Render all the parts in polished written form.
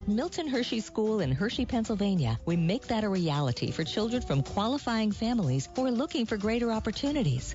Milton Hershey School in Hershey, Pennsylvania, we make that a reality for children from qualifying families who are looking for greater opportunities.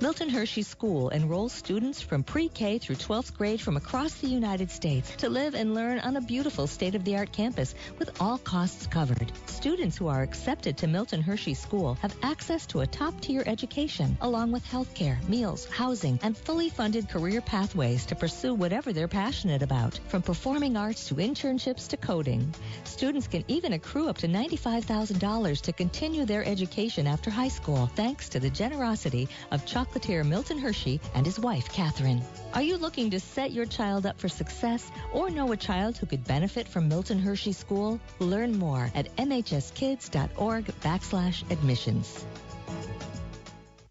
Milton Hershey School enrolls students from pre-K through 12th grade from across the United States to live and learn on a beautiful state-of-the-art campus with all costs covered. Students who are accepted to Milton Hershey School have access to a top-tier education, along with health care, meals, housing, and fully funded career pathways to pursue whatever they're passionate about, from performing arts to internships to coding. Students can even accrue up to $95,000 to continue their education after high school, thanks to the generosity of chocolatier Milton Hershey and his wife, Catherine. Are you looking to set your child up for success or know a child who could benefit from Milton Hershey School? Learn more at mhskids.org/admissions.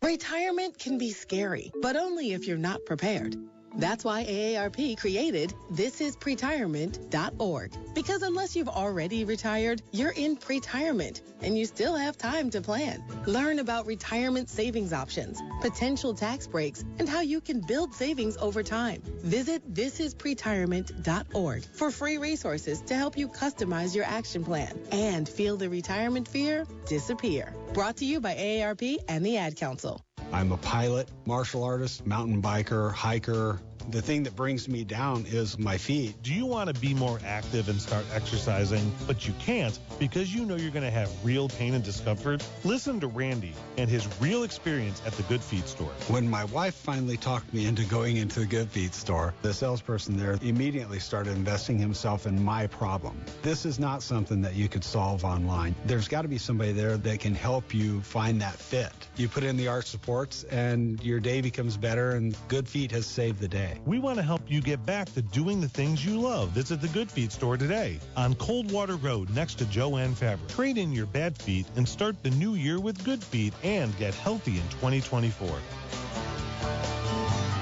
Retirement can be scary, but only if you're not prepared. That's why AARP created thisispretirement.org. Because unless you've already retired, you're in pretirement, and you still have time to plan. Learn about retirement savings options, potential tax breaks, and how you can build savings over time. Visit thisispretirement.org for free resources to help you customize your action plan and feel the retirement fear disappear. Brought to you by AARP and the Ad Council. I'm a pilot, martial artist, mountain biker, hiker. The thing that brings me down is my feet. Do you want to be more active and start exercising, but you can't because you know you're going to have real pain and discomfort? Listen to Randy and his real experience at the Good Feet store. When my wife finally talked me into going into the Good Feet store, the salesperson there immediately started investing himself in my problem. This is not something that you could solve online. There's got to be somebody there that can help you find that fit. You put in the arch supports and your day becomes better, and Good Feet has saved the day. We want to help you get back to doing the things you love. Visit the Good Feet store today on Coldwater Road next to Joanne Fabric. Trade in your bad feet and start the new year with Good Feet and get healthy in 2024.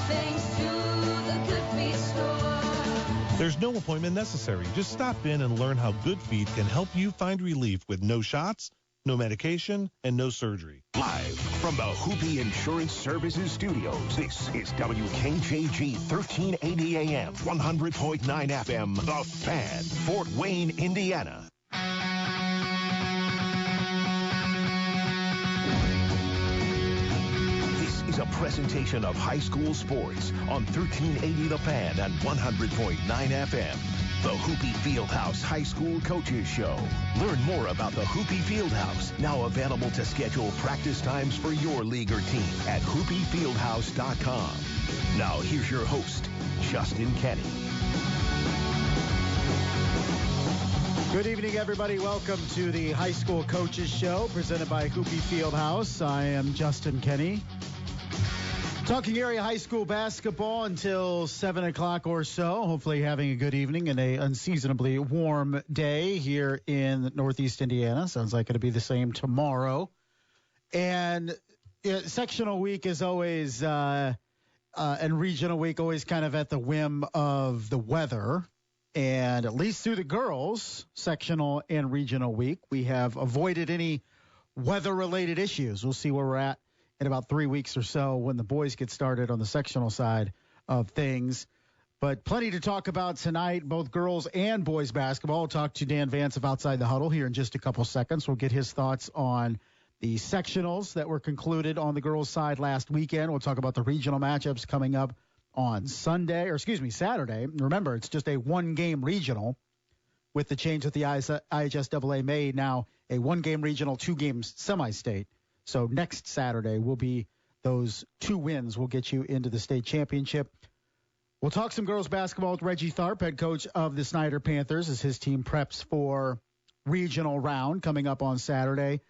Thanks to the Good Feet store. There's no appointment necessary. Just stop in and learn how Good Feet can help you find relief with no shots, no medication, and no surgery. Live from the Hoopy Insurance Services Studios, this is WKJG 1380 AM, 100.9 FM, The Fan, Fort Wayne, Indiana. This is a presentation of high school sports on 1380 The Fan and 100.9 FM. The Hoopy Fieldhouse High School Coaches Show. Learn more about the Hoopy Fieldhouse, now available to schedule practice times for your league or team at hoopyfieldhouse.com. Now here's your host, Justin Kenny. Good evening, everybody. Welcome to the High School Coaches Show presented by Hoopy Fieldhouse. I am Justin Kenny. Talking area high school basketball until 7 o'clock or so. Hopefully having a good evening and a unseasonably warm day here in Northeast Indiana. Sounds like it'll be the same tomorrow. And sectional week is always, and regional week always kind of at the whim of the weather. And at least through the girls' sectional and regional week, we have avoided any weather-related issues. We'll see where we're at in about 3 weeks or so when the boys get started on the sectional side of things. But plenty to talk about tonight, both girls and boys basketball. We'll talk to Dan Vance of Outside the Huddle here in just a couple seconds. We'll get his thoughts on the sectionals that were concluded on the girls' side last weekend. We'll talk about the regional matchups coming up on Saturday. Remember, it's just a one-game regional with the change that the IHSAA made. Now a one-game regional, two-game semi-state. So next Saturday will be those two wins will get you into the state championship. We'll talk some girls basketball with Reggie Tharp, head coach of the Snider Panthers, as his team preps for regional round coming up on Saturday.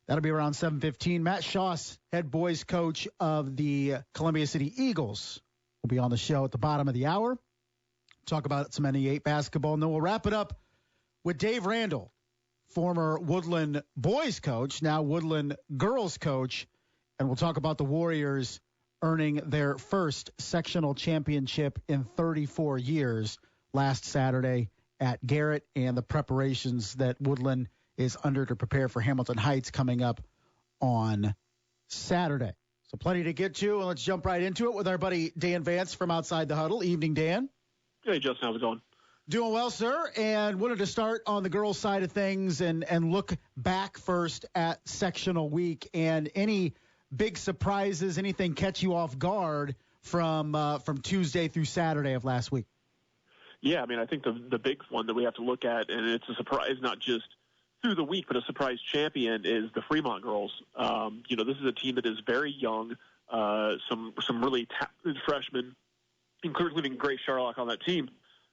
That'll be around 7:15. Matt Schauss, head boys coach of the Columbia City Eagles, will be on the show at the bottom of the hour. Talk about some NE8 basketball, and then we'll wrap it up with Dave Randall, former Woodlan boys coach, now Woodlan girls coach, and we'll talk about the Warriors earning their first sectional championship in 34 years last Saturday at Garrett and the preparations that Woodlan is under to prepare for Hamilton Heights coming up on Saturday. So plenty to get to, and let's jump right into it with our buddy Dan Vance from Outside the Huddle. Evening, Dan. Hey, Justin. How's it going? Doing well, sir, and wanted to start on the girls' side of things and look back first at sectional week and any big surprises, anything catch you off guard from Tuesday through Saturday of last week. Yeah, I think the big one that we have to look at, and it's a surprise not just through the week, but a surprise champion is the Fremont girls. This is a team that is very young, some really talented freshmen, including Grace Sharlock on that team.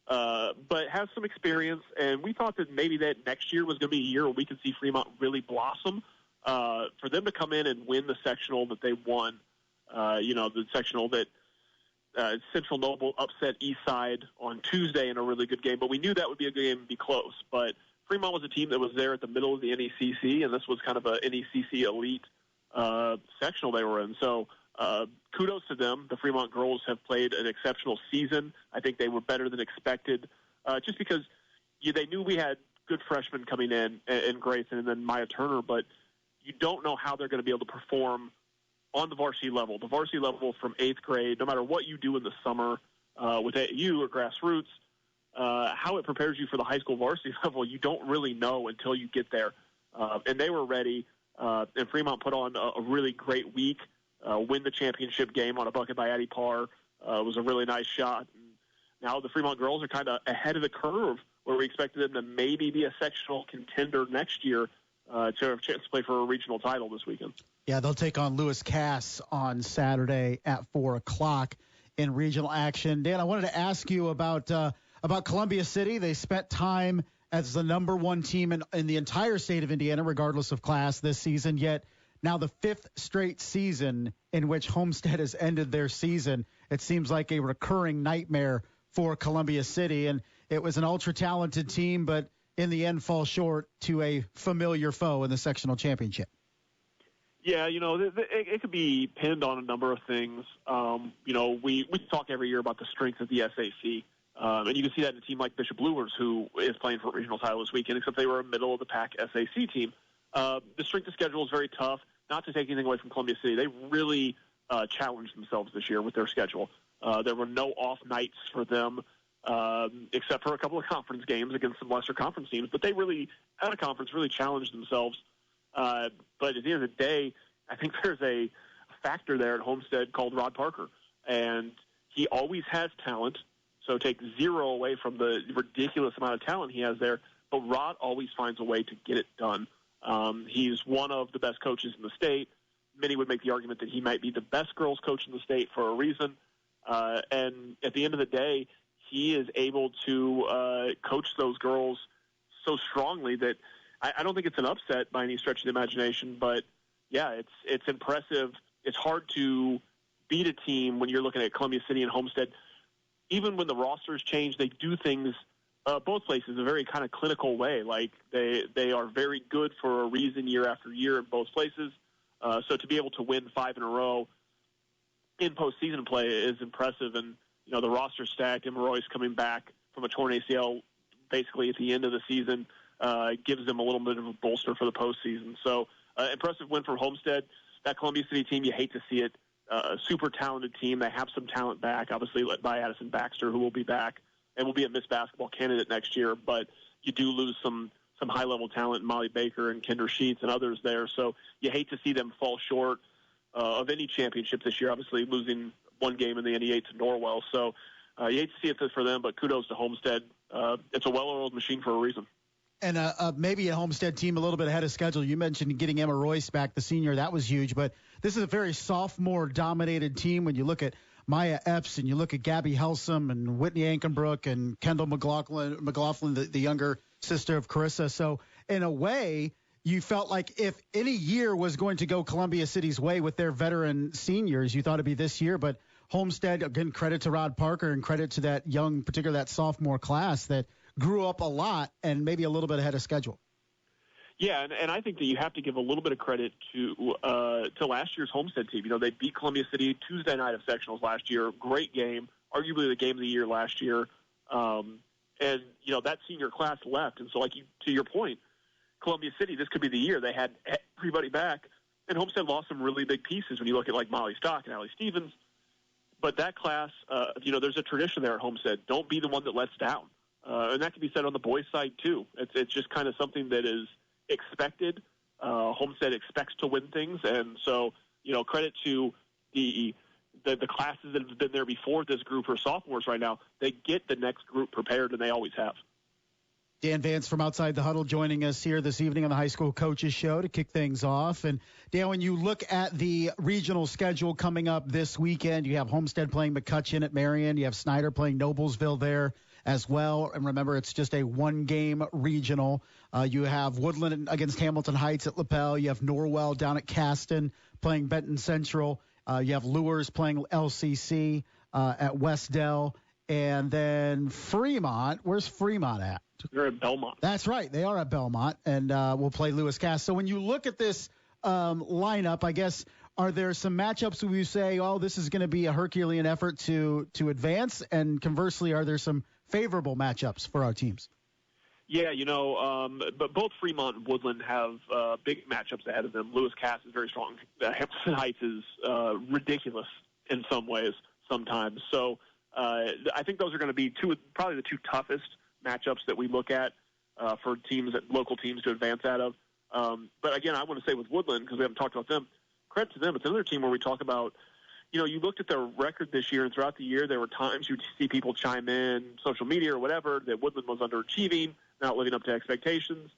But has some experience, and we thought that maybe that next year was going to be a year where we could see Fremont really blossom. For them to come in and win the sectional that they won, the sectional that Central Noble upset Eastside on Tuesday in a really good game, but we knew that would be a game and be close. But Fremont was a team that was there at the middle of the NECC, and this was kind of a NECC elite sectional they were in. So kudos to them. The Fremont girls have played an exceptional season. I think they were better than expected, just because they knew we had good freshmen coming in Grayson and then Maya Turner, but you don't know how they're going to be able to perform on the varsity level. The varsity level from 8th grade, no matter what you do in the summer with AAU or grassroots, how it prepares you for the high school varsity level, you don't really know until you get there. And they were ready, and Fremont put on a really great week. Win the championship game on a bucket by Addie Parr. Was a really nice shot. And now the Fremont girls are kind of ahead of the curve where we expected them to maybe be a sectional contender next year to have a chance to play for a regional title this weekend. Yeah, they'll take on Lewis Cass on Saturday at 4 o'clock in regional action. Dan, I wanted to ask you about Columbia City. They spent time as the number one team in the entire state of Indiana, regardless of class this season, yet now the 5th straight season in which Homestead has ended their season. It seems like a recurring nightmare for Columbia City, and it was an ultra-talented team, but in the end fall short to a familiar foe in the sectional championship. Yeah, it could be pinned on a number of things. We talk every year about the strength of the SAC, and you can see that in a team like Bishop Luers, who is playing for a regional title this weekend, except they were a middle-of-the-pack SAC team. The strength of schedule is very tough. Not to take anything away from Columbia City, they really challenged themselves this year with their schedule. There were no off nights for them, except for a couple of conference games against some lesser conference teams. But they really, at a conference, really challenged themselves. But at the end of the day, I think there's a factor there at Homestead called Rod Parker. And he always has talent, so take zero away from the ridiculous amount of talent he has there. But Rod always finds a way to get it done. He's one of the best coaches in the state. Many would make the argument that he might be the best girls coach in the state for a reason. And at the end of the day, he is able to coach those girls so strongly that I don't think it's an upset by any stretch of the imagination. But, yeah, it's impressive. It's hard to beat a team when you're looking at Columbia City and Homestead. Even when the rosters change, they do things both places a very kind of clinical way. Like they are very good for a reason year after year in both places. So to be able to win 5 in a row in postseason play is impressive. And, the roster stacked. Emma Royce coming back from a torn ACL basically at the end of the season gives them a little bit of a bolster for the postseason. So impressive win for Homestead. That Columbia City team, you hate to see it. A super talented team. They have some talent back, obviously led by Addison Baxter, who will be back and will be a Miss Basketball candidate next year. But you do lose some high-level talent, Molly Baker and Kendra Sheets and others there. So you hate to see them fall short of any championship this year, obviously losing one game in the NE8 to Norwell. So you hate to see it for them, but kudos to Homestead. It's a well-oiled machine for a reason. And maybe a Homestead team a little bit ahead of schedule. You mentioned getting Emma Royce back, the senior. That was huge. But this is a very sophomore-dominated team when you look at Maya Epps and you look at Gabby Helsum and Whitney Ankenbrook and Kendall McLaughlin, the younger sister of Carissa. So in a way, you felt like if any year was going to go Columbia City's way with their veteran seniors, you thought it'd be this year. But Homestead, again, credit to Rod Parker and credit to that young, particularly that sophomore class that grew up a lot and maybe a little bit ahead of schedule. Yeah, and I think that you have to give a little bit of credit to last year's Homestead team. They beat Columbia City Tuesday night of sectionals last year. Great game, arguably the game of the year last year. And that senior class left. And so, to your point, Columbia City, this could be the year. They had everybody back, and Homestead lost some really big pieces when you look at Molly Stock and Allie Stevens. But that class, there's a tradition there at Homestead. Don't be the one that lets down. And that can be said on the boys' side, too. It's just kind of something that is expected. Homestead expects to win things. And so, credit to the classes that have been there before this group are sophomores right now. They get the next group prepared, and they always have. Dan Vance from Outside the Huddle joining us here this evening on the High School Coaches Show to kick things off. And, Dan, when you look at the regional schedule coming up this weekend, you have Homestead playing McCutcheon at Marion. You have Snider playing Noblesville there as well. And remember, it's just a one-game regional. You have Woodlan against Hamilton Heights at LaPel. You have Norwell down at Caston playing Benton Central. You have Lures playing LCC at West Dell. And then Fremont, where's Fremont at? They're at Belmont. That's right. They are at Belmont, and we'll play Lewis Cass. So when you look at this lineup, I guess, are there some matchups where you say, oh, this is going to be a Herculean effort to advance? And conversely, are there some favorable matchups for our teams? Yeah, but both Fremont and Woodland have big matchups ahead of them. Lewis Cass is very strong. Hamilton Heights is ridiculous in some ways sometimes. So I think those are going to be probably the two toughest matchups that we look at for local teams to advance out of. But again, I want to say with Woodland, because we haven't talked about them, credit to them. It's another team where we talk about, you looked at their record this year, and throughout the year, there were times you'd see people chime in, social media or whatever, that Woodland was underachieving, not living up to expectations.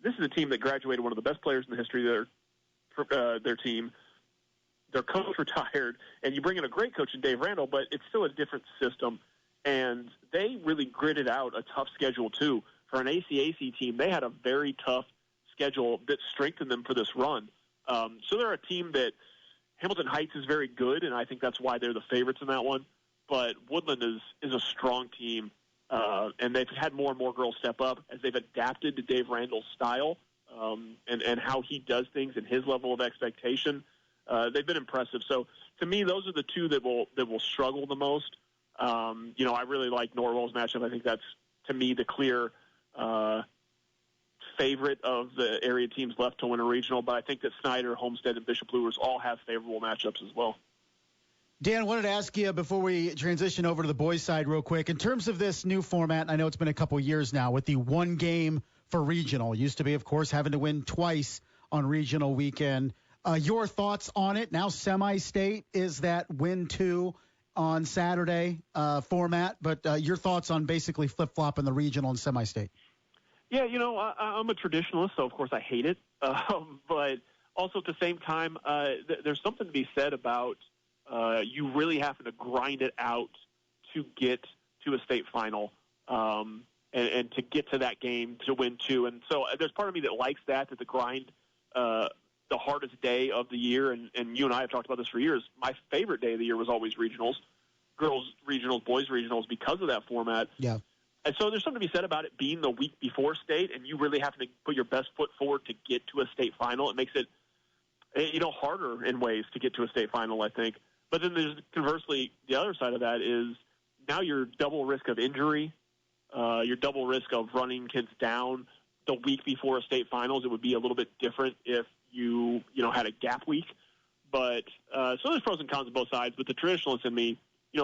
This is a team that graduated one of the best players in the history of their team. Their coach retired, and you bring in a great coach in Dave Randall, but it's still a different system. And they really gritted out a tough schedule, too. For an ACAC team, they had a very tough schedule that strengthened them for this run. So they're a team that Hamilton Heights is very good, and I think that's why they're the favorites in that one. But Woodland is a strong team, and they've had more and more girls step up as they've adapted to Dave Randall's style and how he does things and his level of expectation. They've been impressive. So to me, those are the two that will struggle the most. I really like Norwell's matchup. I think that's, to me, the clear favorite of the area teams left to win a regional. But I think that Snider, Homestead, and Bishop Lures all have favorable matchups as well. Dan, I wanted to ask you before we transition over to the boys' side real quick. In terms of this new format, I know it's been a couple years now with the one game for regional. It used to be, of course, having to win twice on regional weekend. Your thoughts on it? Now semi-state is that win two on Saturday format, but your thoughts on basically flip-flopping the regional and semi-state? Yeah, I'm a traditionalist, so of course I hate it. But also at the same time, there's something to be said about you really having to grind it out to get to a state final and to get to that game to win two. And so there's part of me that likes that the grind, the hardest day of the year, and you and I have talked about this for years, my favorite day of the year was always regionals, girls regionals, boys regionals, because of that format. Yeah. And so there's something to be said about it being the week before state, and you really have to put your best foot forward to get to a state final. It makes it, harder in ways to get to a state final, I think. But then there's, conversely, the other side of that is now you're double risk of injury, you're double risk of running kids down the week before a state finals. It would be a little bit different if you had a gap week. But so there's pros and cons on both sides. But the traditionalist in me,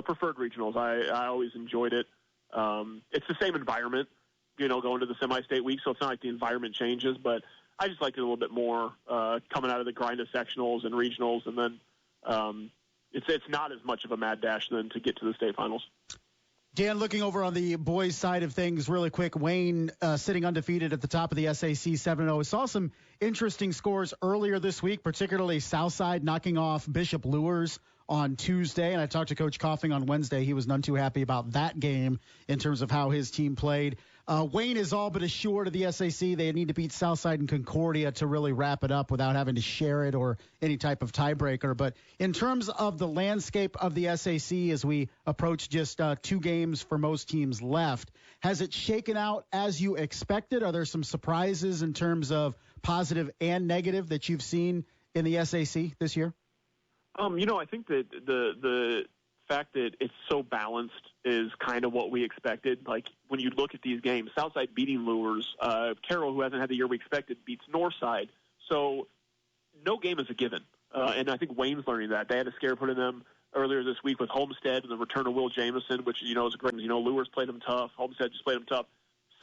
preferred regionals. I always enjoyed it. It's the same environment, going to the semi-state week, so it's not like the environment changes, but I just liked it a little bit more coming out of the grind of sectionals and regionals, and then it's not as much of a mad dash then to get to the state finals. Dan, looking over on the boys' side of things really quick, Wayne sitting undefeated at the top of the SAC 7-0. Saw some interesting scores earlier this week, particularly Southside knocking off Bishop Lures on Tuesday, and I talked to Coach Coughing on Wednesday. He was none too happy about that game in terms of how his team played. Wayne is all but assured of the SAC. They need to beat Southside and Concordia to really wrap it up without having to share it or any type of tiebreaker. But in terms of the landscape of the SAC as we approach just 2 games for most teams left, has it shaken out as you expected? Are there some surprises in terms of positive and negative that you've seen in the SAC this year? I think that the fact that it's so balanced is kind of what we expected. Like, when you look at these games, Southside beating Lures, Carroll, who hasn't had the year we expected, beats Northside. So no game is a given. And I think Wayne's learning that. They had a scare put in them earlier this week with Homestead and the return of Will Jamison, which, is great. Lures played them tough. Homestead just played them tough.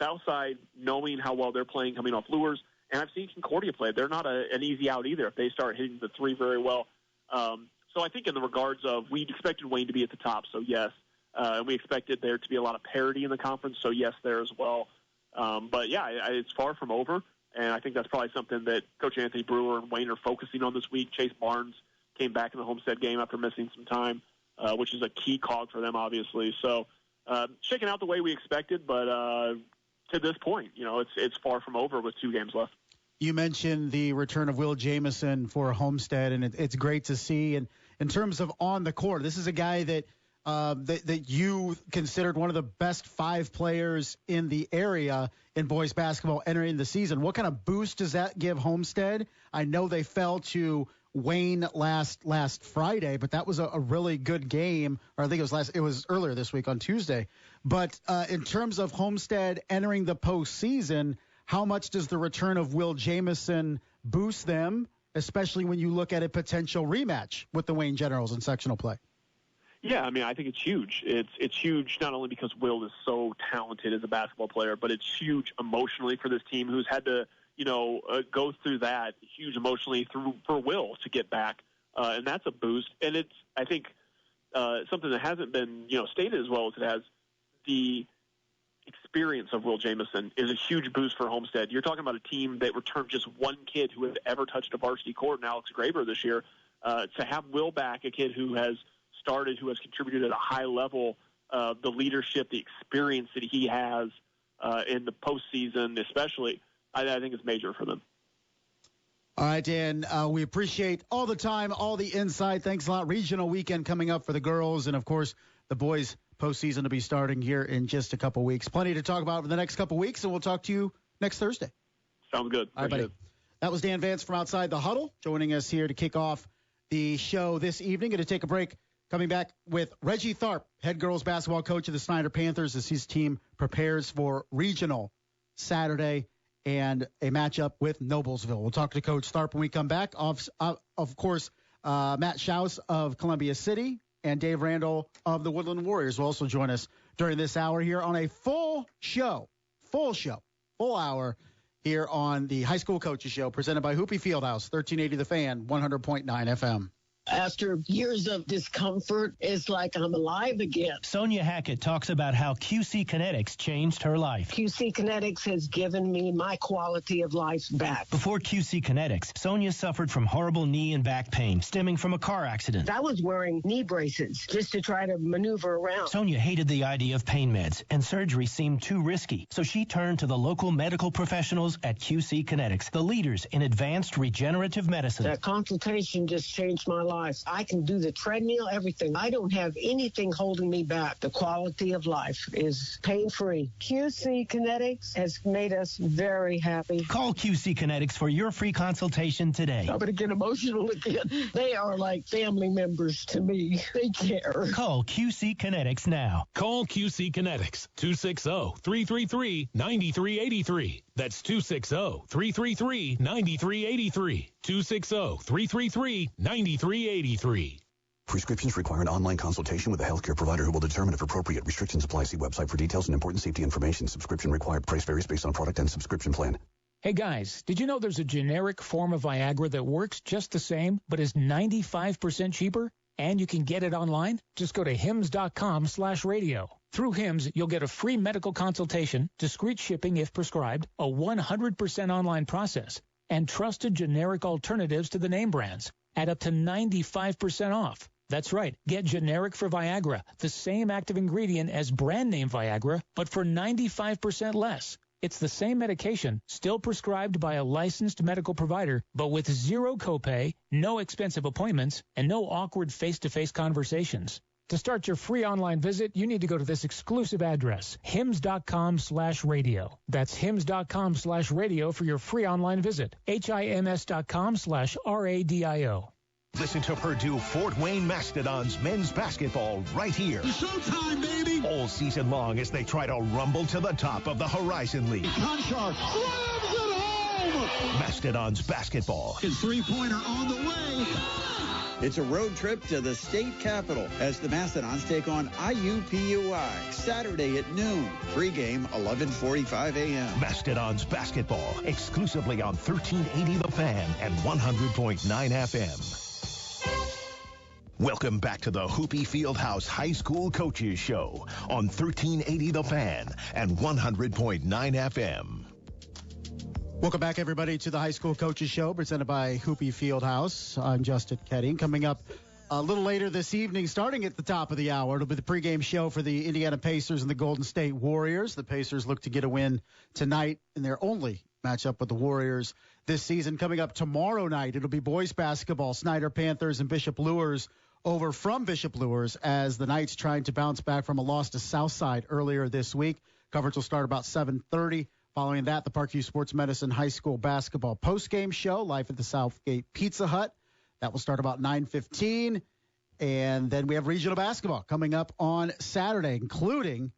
Southside, knowing how well they're playing coming off Lures, and I've seen Concordia play. They're not an easy out either if they start hitting the three very well. So I think in the regards of we expected Wayne to be at the top, so yes. And we expected there to be a lot of parity in the conference, so yes, there as well. But, yeah, it's far from over, and I think that's probably something that Coach Anthony Brewer and Wayne are focusing on this week. Chase Barnes came back in the Homestead game after missing some time, which is a key cog for them, obviously. So shaking out the way we expected, but to this point, it's far from over with 2 games left. You mentioned the return of Will Jamison for Homestead, and it's great to see. And in terms of on the court, this is a guy that you considered one of the best 5 players in the area in boys basketball entering the season. What kind of boost does that give Homestead? I know they fell to Wayne last Friday, but that was a really good game. Or I think it was earlier this week on Tuesday. But in terms of Homestead entering the postseason, how much does the return of Will Jamison boost them, especially when you look at a potential rematch with the Wayne Generals in sectional play? Yeah, I think it's huge. It's huge not only because Will is so talented as a basketball player, but it's huge emotionally for this team who's had to, go through that huge emotionally for Will to get back, and that's a boost. And it's, I think, something that hasn't been, stated as well as it has. The experience of Will Jamison is a huge boost for Homestead. You're talking about a team that returned just one kid who had ever touched a varsity court, and Alex Graber this year. To have Will back, a kid who has started, who has contributed at a high level, the leadership, the experience that he has in the postseason especially, I think is major for them. All right, Dan, we appreciate all the time, all the insight. Thanks a lot. Regional weekend coming up for the girls, and, of course, the boys' postseason to be starting here in just a couple weeks. Plenty to talk about for the next couple weeks, and we'll talk to you next Thursday. Sounds good. All right, buddy. That was Dan Vance from Outside the Huddle, joining us here to kick off the show this evening. Going to take a break. Coming back with Reggie Tharp, head girls basketball coach of the Snider Panthers, as his team prepares for regional Saturday and a matchup with Noblesville. We'll talk to Coach Tharp when we come back. Of course, Matt Schauss of Columbia City and Dave Randall of the Woodlan Warriors will also join us during this hour here on a full hour here on the High School Coaches Show, presented by Hoopie Fieldhouse, 1380 The Fan, 100.9 FM. After years of discomfort, it's like I'm alive again. Sonia Hackett talks about how QC Kinetics changed her life. QC Kinetics has given me my quality of life back. Before QC Kinetics, Sonia suffered from horrible knee and back pain stemming from a car accident. I was wearing knee braces just to try to maneuver around. Sonia hated the idea of pain meds, and surgery seemed too risky. So she turned to the local medical professionals at QC Kinetics, the leaders in advanced regenerative medicine. That consultation just changed my life. I can do the treadmill, everything. I don't have anything holding me back. The quality of life is pain-free. QC Kinetics has made us very happy. Call QC Kinetics for your free consultation today. I'm going to get emotional again. They are like family members to me. They care. Call QC Kinetics now. Call QC Kinetics, 260-333-9383. That's 260-333-9383. 260-333-9383. Prescriptions require an online consultation with a healthcare provider who will determine if appropriate. Restrictions apply. See website for details and important safety information. Subscription required. Price varies based on product and subscription plan. Hey guys, did you know there's a generic form of Viagra that works just the same, but is 95% cheaper? And you can get it online? Just go to hims.com/radio. Through Hims, you'll get a free medical consultation, discreet shipping if prescribed, a 100% online process, and trusted generic alternatives to the name brands at up to 95% off. That's right. Get generic for Viagra, the same active ingredient as brand name Viagra, but for 95% less. It's the same medication, still prescribed by a licensed medical provider, but with zero copay, no expensive appointments, and no awkward face-to-face conversations. To start your free online visit, you need to go to this exclusive address, hims.com/radio. That's hims.com/radio for your free online visit. HIMS.com/RADIO. Listen to Purdue Fort Wayne Mastodons men's basketball right here. It's showtime, baby! All season long as they try to rumble to the top of the Horizon League. Conchar slams it home! over. Mastodons basketball. His three-pointer on the way. It's a road trip to the state capital as the Mastodons take on IUPUI Saturday at noon. Pre-game 11:45 a.m. Mastodons basketball exclusively on 1380 The Fan and 100.9 FM. Welcome back to the Hoopy Fieldhouse High School Coaches Show on 1380 The Fan and 100.9 FM. Welcome back, everybody, to the High School Coaches Show presented by Hoopy Fieldhouse. I'm Justin Ketting. Coming up a little later this evening, starting at the top of the hour, it'll be the pregame show for the Indiana Pacers and the Golden State Warriors. The Pacers look to get a win tonight in their only matchup with the Warriors this season. Coming up tomorrow night, it'll be boys basketball, Snider Panthers and Bishop Luers over from Bishop Luers as the Knights trying to bounce back from a loss to Southside earlier this week. Coverage will start about 7:30. Following that, the Parkview Sports Medicine High School Basketball postgame show, live at the Southgate Pizza Hut. That will start about 9:15. And then we have regional basketball coming up on Saturday, including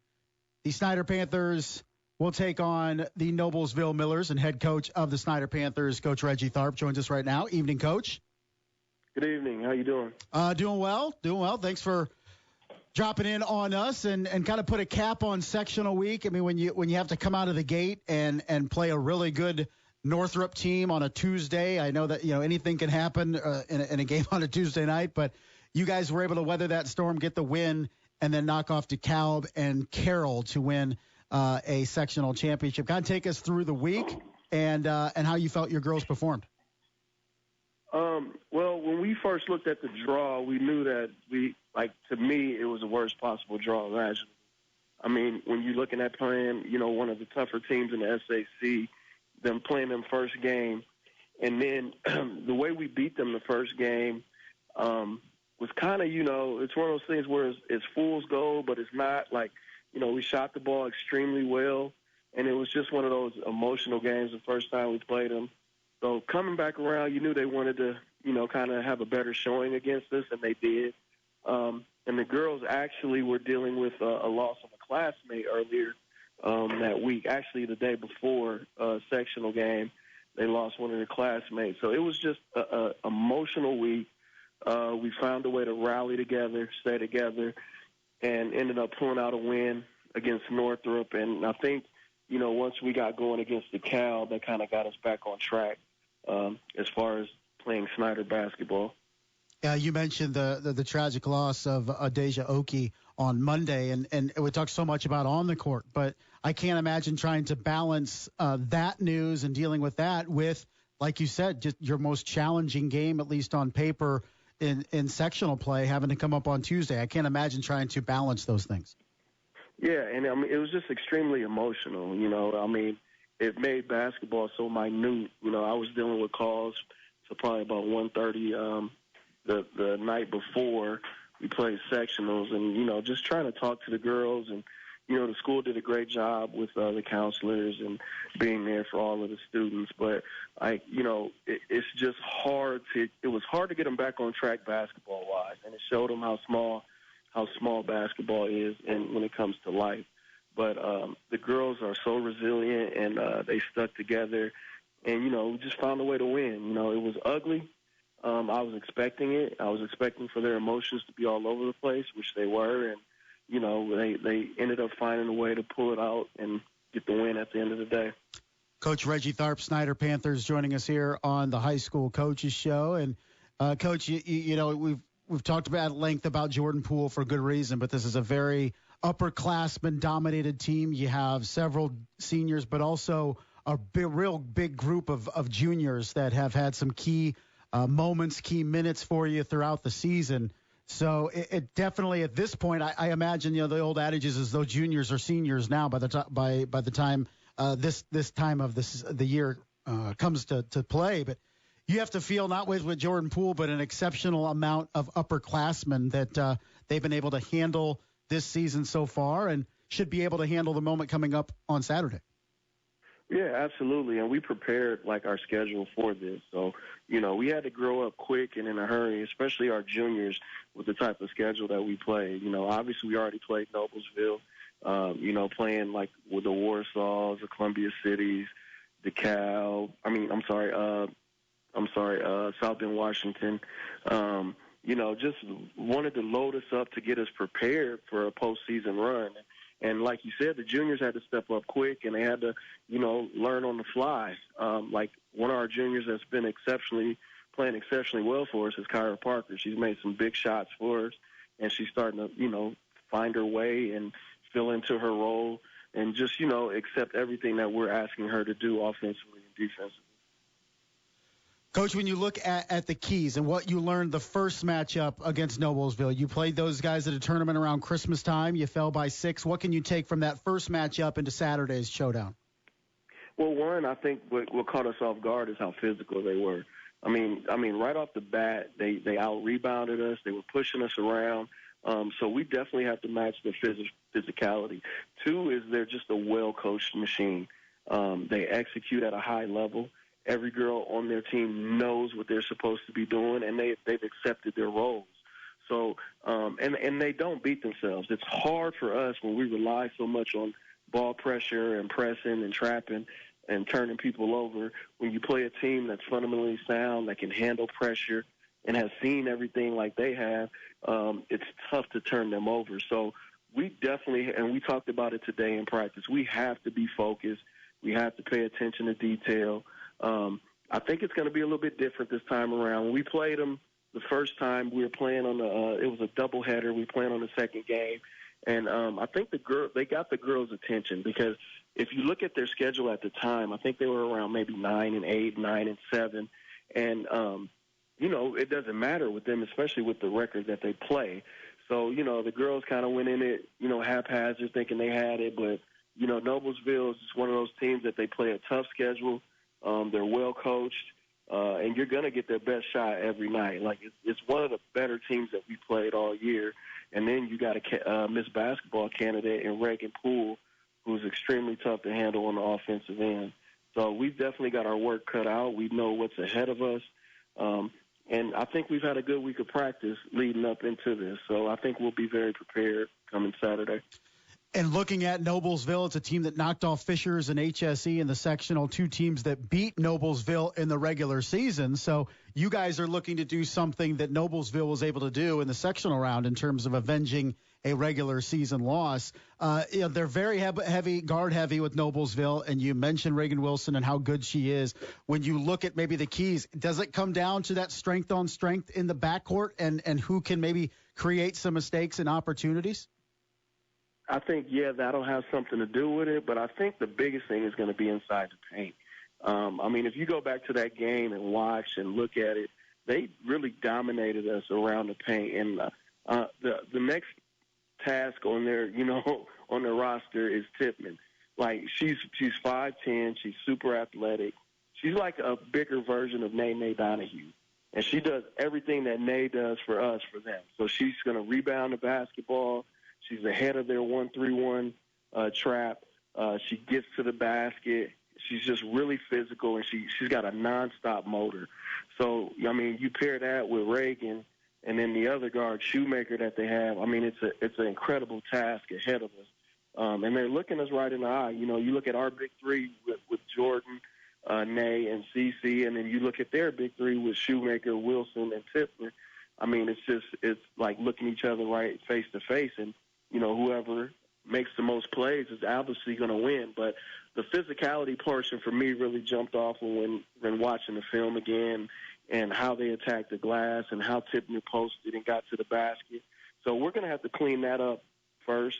the Snider Panthers will take on the Noblesville Millers, and head coach of the Snider Panthers, Coach Reggie Tharp, joins us right now. Evening, Coach. Good evening. How you doing? Doing well. Thanks for dropping in on us and kind of put a cap on sectional week. I mean, when you have to come out of the gate and play a really good Northrop team on a Tuesday, I know that, anything can happen in a game on a Tuesday night, but you guys were able to weather that storm, get the win, and then knock off DeKalb and Carroll to win a sectional championship. Kind of take us through the week and how you felt your girls performed. Well, when we first looked at the draw, we knew that to me, it was the worst possible draw imaginable. I mean, when you're looking at playing, one of the tougher teams in the SAC, them playing them first game, and then the way we beat them the first game was kind of, it's one of those things where it's fool's gold, but it's not. We shot the ball extremely well, and it was just one of those emotional games the first time we played them. So coming back around, you knew they wanted to, kind of have a better showing against us, and they did. And the girls actually were dealing with a loss of a classmate earlier that week. Actually, the day before sectional game, they lost one of their classmates. So it was just an emotional week. We found a way to rally together, stay together, and ended up pulling out a win against Northrop. And I think, once we got going against DeKalb, that kind of got us back on track as far as playing Snider basketball. You mentioned the tragic loss of Deja Oki on Monday, and we talked so much about on the court, but I can't imagine trying to balance that news and dealing with that with, like you said, just your most challenging game, at least on paper, in sectional play, having to come up on Tuesday. I can't imagine trying to balance those things. Yeah, and I mean, it was just extremely emotional, I mean, it made basketball so minute. I was dealing with calls to probably about 1:30 the night before we played sectionals, and, just trying to talk to the girls. And, the school did a great job with the counselors and being there for all of the students. But, it's just it was hard to get them back on track basketball-wise, and it showed them how small basketball is and when it comes to life. But the girls are so resilient, and they stuck together. And, we just found a way to win. It was ugly. I was expecting it. I was expecting for their emotions to be all over the place, which they were. And, they ended up finding a way to pull it out and get the win at the end of the day. Coach Reggie Tharp, Snider Panthers, joining us here on the High School Coaches Show. And, Coach, we've talked about at length about Jordan Poole for good reason, but this is a very upperclassman-dominated team. You have several seniors, but also a real big group of juniors that have had some key moments, key minutes for you throughout the season. So it definitely, at this point, I imagine, the old adage is as though juniors are seniors now by the time this time of the year comes to play. But you have to feel not with Jordan Poole, but an exceptional amount of upperclassmen that they've been able to handle this season so far, and should be able to handle the moment coming up on Saturday. Yeah, absolutely. And we prepared our schedule for this. So, we had to grow up quick and in a hurry, especially our juniors with the type of schedule that we play. Obviously we already played Noblesville, playing with the Warsaws, the Columbia Cities, South Bend, Washington. Just wanted to load us up to get us prepared for a postseason run. And like you said, the juniors had to step up quick, and they had to, learn on the fly. Like one of our juniors that's been playing exceptionally well for us is Kyra Parker. She's made some big shots for us, and she's starting to, find her way and fill into her role and just, accept everything that we're asking her to do offensively and defensively. Coach, when you look at the keys and what you learned the first matchup against Noblesville, you played those guys at a tournament around Christmas time. You fell by 6. What can you take from that first matchup into Saturday's showdown? Well, one, I think what caught us off guard is how physical they were. I mean, right off the bat, they out-rebounded us. They were pushing us around. So we definitely have to match their physicality. 2 is they're just a well-coached machine. They execute at a high level. Every girl on their team knows what they're supposed to be doing, and they've accepted their roles. So, and they don't beat themselves. It's hard for us when we rely so much on ball pressure and pressing and trapping and turning people over. When you play a team that's fundamentally sound, that can handle pressure and has seen everything like they have, it's tough to turn them over. So we definitely, and we talked about it today in practice, we have to be focused. We have to pay attention to detail. I think it's going to be a little bit different this time around. When we played them the first time, we were playing on it was a doubleheader. We were playing on the second game. And I think they got the girls' attention because if you look at their schedule at the time, I think they were around maybe 9-8, 9-7. And, it doesn't matter with them, especially with the record that they play. So, the girls kind of went in it, haphazard thinking they had it. But, Noblesville is just one of those teams that they play a tough schedule. They're well coached, and you're going to get their best shot every night. Like it's one of the better teams that we played all year. And then you got a Miss Basketball candidate in Reagan Poole, who's extremely tough to handle on the offensive end. So we've definitely got our work cut out. We know what's ahead of us. And I think we've had a good week of practice leading up into this. So I think we'll be very prepared coming Saturday. And looking at Noblesville, it's a team that knocked off Fishers and HSE in the sectional, 2 teams that beat Noblesville in the regular season. So you guys are looking to do something that Noblesville was able to do in the sectional round in terms of avenging a regular season loss. They're very guard heavy with Noblesville, and you mentioned Reagan Wilson and how good she is. When you look at maybe the keys, does it come down to that strength on strength in the backcourt and who can maybe create some mistakes and opportunities? I think, that'll have something to do with it, but I think the biggest thing is going to be inside the paint. If you go back to that game and watch and look at it, they really dominated us around the paint. And the next task on their, on their roster is Tippmann. Like she's 5'10", she's super athletic. She's like a bigger version of Nene Donahue, and she does everything that Nay does for us for them. So she's going to rebound the basketball. She's ahead of their 1-3-1 trap. She gets to the basket. She's just really physical, and she's got a nonstop motor. So, you pair that with Reagan and then the other guard, Shoemaker, that they have. It's an incredible task ahead of us. And they're looking us right in the eye. You look at our big 3 with Jordan, Nay, and Cece, and then you look at their big 3 with Shoemaker, Wilson, and Tippmann. It's like looking each other right face to face, and whoever makes the most plays is obviously going to win. But the physicality portion for me really jumped off when watching the film again, and how they attacked the glass and how Tippmann posted and got to the basket. So we're going to have to clean that up first.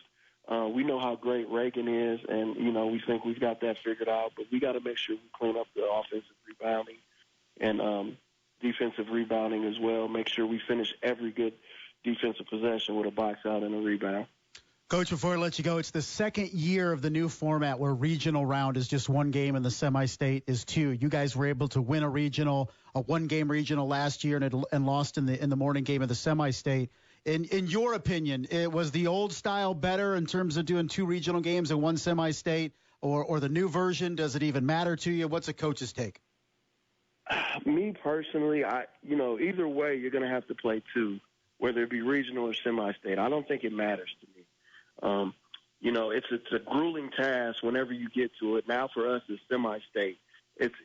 We know how great Reagan is, and, we think we've got that figured out. But we got to make sure we clean up the offensive rebounding and defensive rebounding as well. Make sure we finish every good defensive possession with a box out and a rebound. Coach, before I let you go, it's the second year of the new format where regional round is just 1 game and the semi-state is 2. You guys were able to win a 1-game regional last year and lost in the morning game of the semi-state. In your opinion, was the old style better in terms of doing 2 regional games and 1 semi-state, or the new version? Does it even matter to you? What's a coach's take? Me personally, either way, you're going to have to play 2, whether it be regional or semi-state. I don't think it matters to me. It's a grueling task whenever you get to it. Now for us, it's semi-state.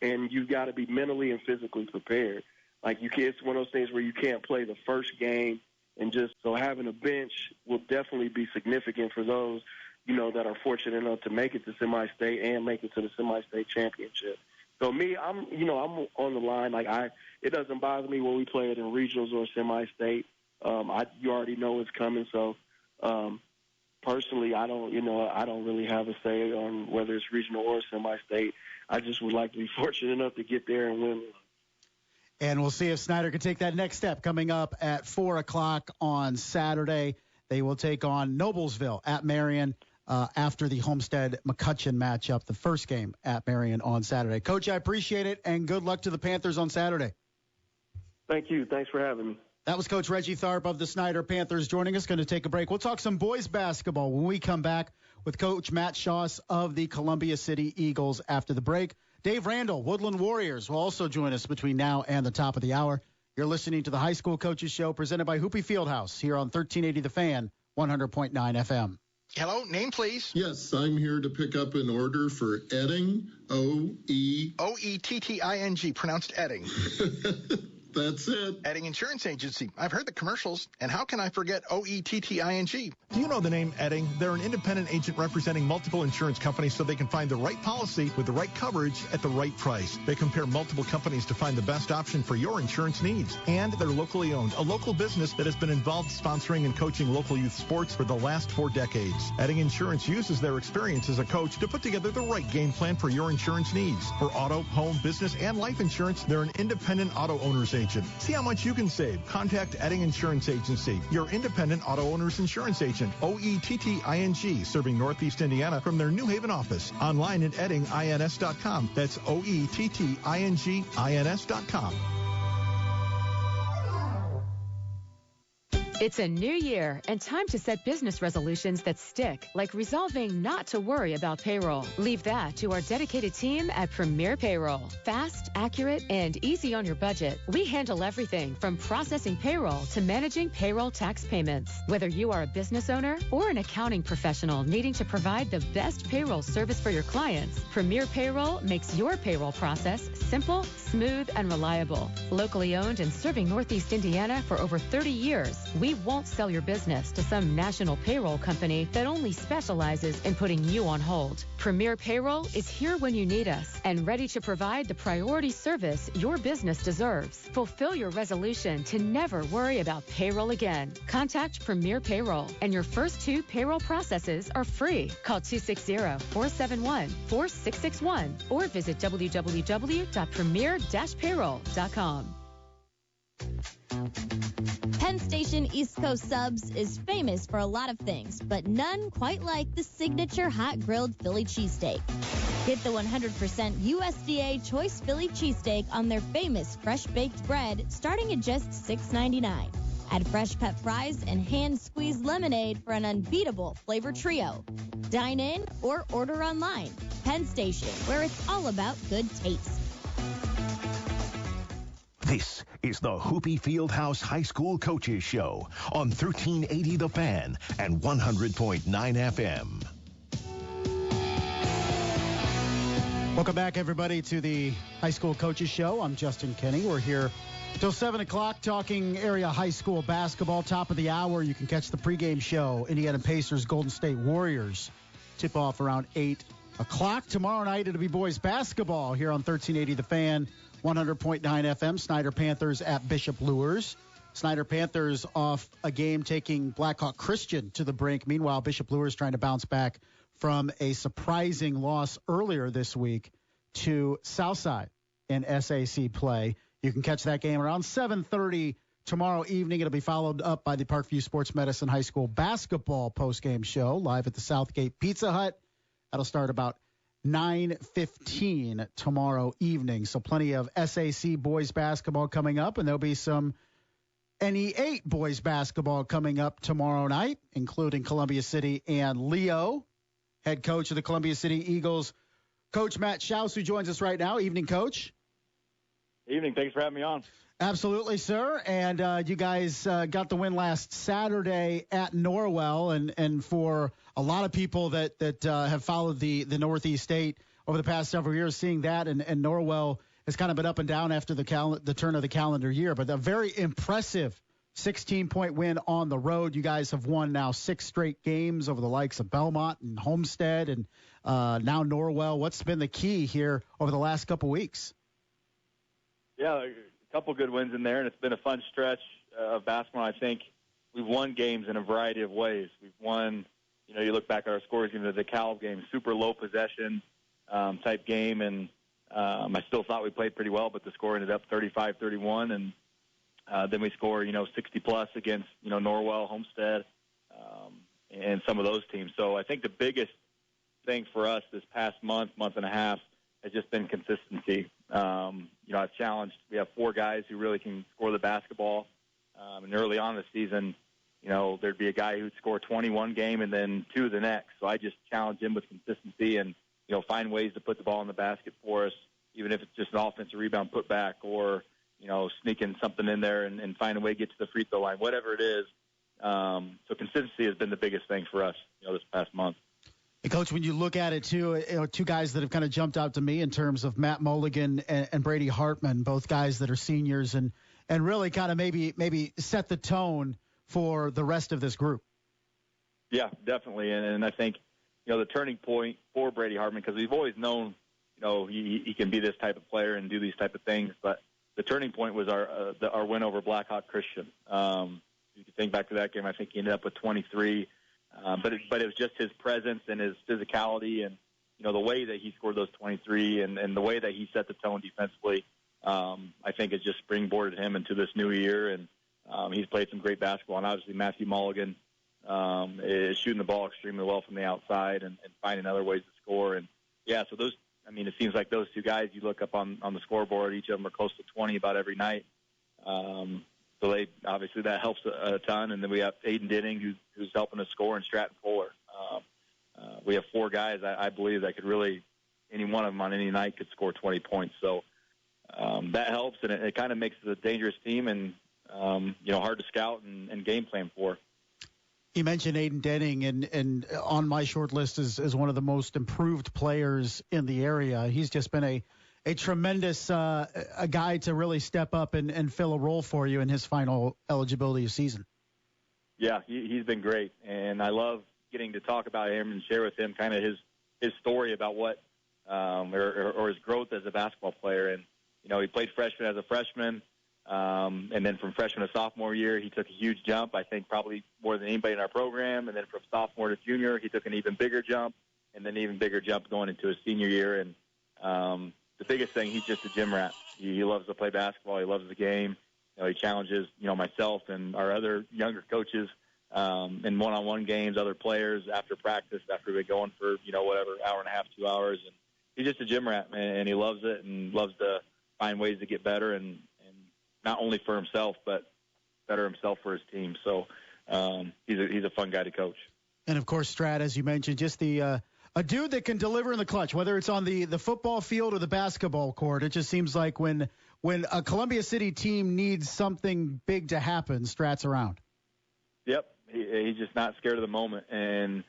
And you've got to be mentally and physically prepared. Like it's one of those things where you can't play the first game, and just so having a bench will definitely be significant for those, that are fortunate enough to make it to semi-state and make it to the semi-state championship. So me, I'm on the line. It doesn't bother me when we play it in regionals or semi-state. You already know it's coming. So personally, I don't really have a say on whether it's regional or semi-state. I just would like to be fortunate enough to get there and win. And we'll see if Snider can take that next step coming up at 4 o'clock on Saturday. They will take on Noblesville at Marion after the Homestead-McCutcheon matchup, the first game at Marion on Saturday. Coach, I appreciate it, and good luck to the Panthers on Saturday. Thank you. Thanks for having me. That was Coach Reggie Tharp of the Snider Panthers joining us. Going to take a break. We'll talk some boys basketball when we come back with Coach Matt Schauss of the Columbia City Eagles after the break. Dave Randall, Woodlan Warriors, will also join us between now and the top of the hour. You're listening to the High School Coaches Show presented by Hoopie Fieldhouse here on 1380 The Fan, 100.9 FM. Hello, name please. Yes, I'm here to pick up an order for Edding, O-E. O-E-T-T-I-N-G, pronounced Edding. That's it. Edding Insurance Agency. I've heard the commercials, and how can I forget O-E-T-T-I-N-G? Do you know the name Edding? They're an independent agent representing multiple insurance companies so they can find the right policy with the right coverage at the right price. They compare multiple companies to find the best option for your insurance needs. And they're locally owned, a local business that has been involved sponsoring and coaching local youth sports for the last 4 decades. Edding Insurance uses their experience as a coach to put together the right game plan for your insurance needs. For auto, home, business, and life insurance, they're an independent auto owner's agent. See how much you can save. Contact Edding Insurance Agency, your independent auto owner's insurance agent. O-E-T-T-I-N-G, serving Northeast Indiana from their New Haven office. Online at eddingins.com. That's O-E-T-T-I-N-G-I-N-S.com. It's a new year and time to set business resolutions that stick, like resolving not to worry about payroll. Leave that to our dedicated team at Premier Payroll. Fast, accurate, and easy on your budget. We handle everything from processing payroll to managing payroll tax payments. Whether you are a business owner or an accounting professional needing to provide the best payroll service for your clients, Premier Payroll makes your payroll process simple, smooth, and reliable. Locally owned and serving Northeast Indiana for over 30 years, we won't sell your business to some national payroll company that only specializes in putting you on hold. Premier Payroll is here when you need us and ready to provide the priority service your business deserves. Fulfill your resolution to never worry about payroll again. Contact Premier Payroll, and your first 2 payroll processes are free. Call 260-471-4661 or visit www.premier-payroll.com. Penn Station East Coast Subs is famous for a lot of things, but none quite like the signature hot grilled Philly cheesesteak. Get the 100% USDA Choice Philly cheesesteak on their famous fresh baked bread, starting at just $6.99. Add fresh cut fries and hand-squeezed lemonade for an unbeatable flavor trio. Dine in or order online. Penn Station, where it's all about good taste. This is the Hoopie Fieldhouse High School Coaches Show on 1380 The Fan and 100.9 FM. Welcome back, everybody, to the High School Coaches Show. I'm Justin Kenny. We're here till 7 o'clock talking area high school basketball. Top of the hour, you can catch the pregame show, Indiana Pacers, Golden State Warriors. Tip off around 8 o'clock. Tomorrow night, it'll be boys basketball here on 1380 The Fan. 100.9 FM, Snider Panthers at Bishop Luers. Snider Panthers off a game taking Blackhawk Christian to the brink. Meanwhile, Bishop Luers trying to bounce back from a surprising loss earlier this week to Southside in SAC play. You can catch that game around 7:30 tomorrow evening. It'll be followed up by the Parkview Sports Medicine High School basketball postgame show live at the Southgate Pizza Hut. That'll start about 9:15 tomorrow evening. So plenty of SAC boys basketball coming up, and there'll be some NE8 boys basketball coming up tomorrow night, including Columbia City and Leo. Head coach of the Columbia City Eagles, Coach Matt Schauss, who joins us right now. Evening, Coach. Evening. Thanks for having me on. Absolutely, sir. And you guys got the win last Saturday at Norwell. And for a lot of people that have followed the Northeast State over the past several years, seeing that, and Norwell has kind of been up and down after the turn of the calendar year, but a very impressive 16-point win on the road. You guys have won now 6 straight games over the likes of Belmont and Homestead and now Norwell. What's been the key here over the last couple weeks? Yeah, a couple good wins in there, and it's been a fun stretch of basketball. I think we've won games in a variety of ways. We've won, you look back at our scores in the DeKalb game, super low possession type game, and I still thought we played pretty well, but the score ended up 35-31, and then we score, 60-plus against, Norwell, Homestead, and some of those teams. So I think the biggest thing for us this past month and a half has just been consistency. I've challenged. We have 4 guys who really can score the basketball. And early on in the season, there'd be a guy who'd score 21 game and then 2 the next. So I just challenge him with consistency and, find ways to put the ball in the basket for us, even if it's just an offensive rebound put back or, sneaking something in there and find a way to get to the free throw line, whatever it is. So consistency has been the biggest thing for us, this past month. Hey, Coach, when you look at it, too, 2 guys that have kind of jumped out to me in terms of Matt Mulligan and Brady Hartman, both guys that are seniors and really kind of maybe set the tone for the rest of this group. Yeah, definitely. And I think, the turning point for Brady Hartman, because we've always known, he can be this type of player and do these type of things, but the turning point was our win over Blackhawk Christian. You can think back to that game. I think he ended up with 23. But it was just his presence and his physicality and, the way that he scored those 23 and the way that he set the tone defensively, I think it just springboarded him into this new year. And he's played some great basketball. And obviously Matthew Mulligan is shooting the ball extremely well from the outside and finding other ways to score. And, yeah, so it seems like those 2 guys, you look up on the scoreboard, each of them are close to 20 about every night. So obviously that helps a ton. And then we have Aiden Denning, who's helping us score, and Stratton Fuller. We have 4 guys, I believe, that could really, any one of them on any night could score 20 points. So that helps, and it kind of makes it a dangerous team and, hard to scout and game plan for. You mentioned Aiden Denning, and on my short list is one of the most improved players in the area. He's just been a tremendous a guy to really step up and fill a role for you in his final eligibility season. Yeah, he's been great, and I love getting to talk about him and share with him kind of his story about what or his growth as a basketball player. And, he played freshman as a freshman, and then from freshman to sophomore year, he took a huge jump, I think probably more than anybody in our program. And then from sophomore to junior, he took an even bigger jump, and then an even bigger jump going into his senior year. And the biggest thing, he's just a gym rat. He loves to play basketball. He loves the game. He challenges, myself and our other younger coaches in one-on-one games, other players after practice, after we've been going for, whatever, hour and a half, 2 hours. And he's just a gym rat, man, and he loves it and loves to find ways to get better and not only for himself, but better himself for his team. So he's a fun guy to coach. And, of course, Strat, as you mentioned, just a dude that can deliver in the clutch, whether it's on the football field or the basketball court. It just seems like when a Columbia City team needs something big to happen, Strat's around. Yep. He's just not scared of the moment. And,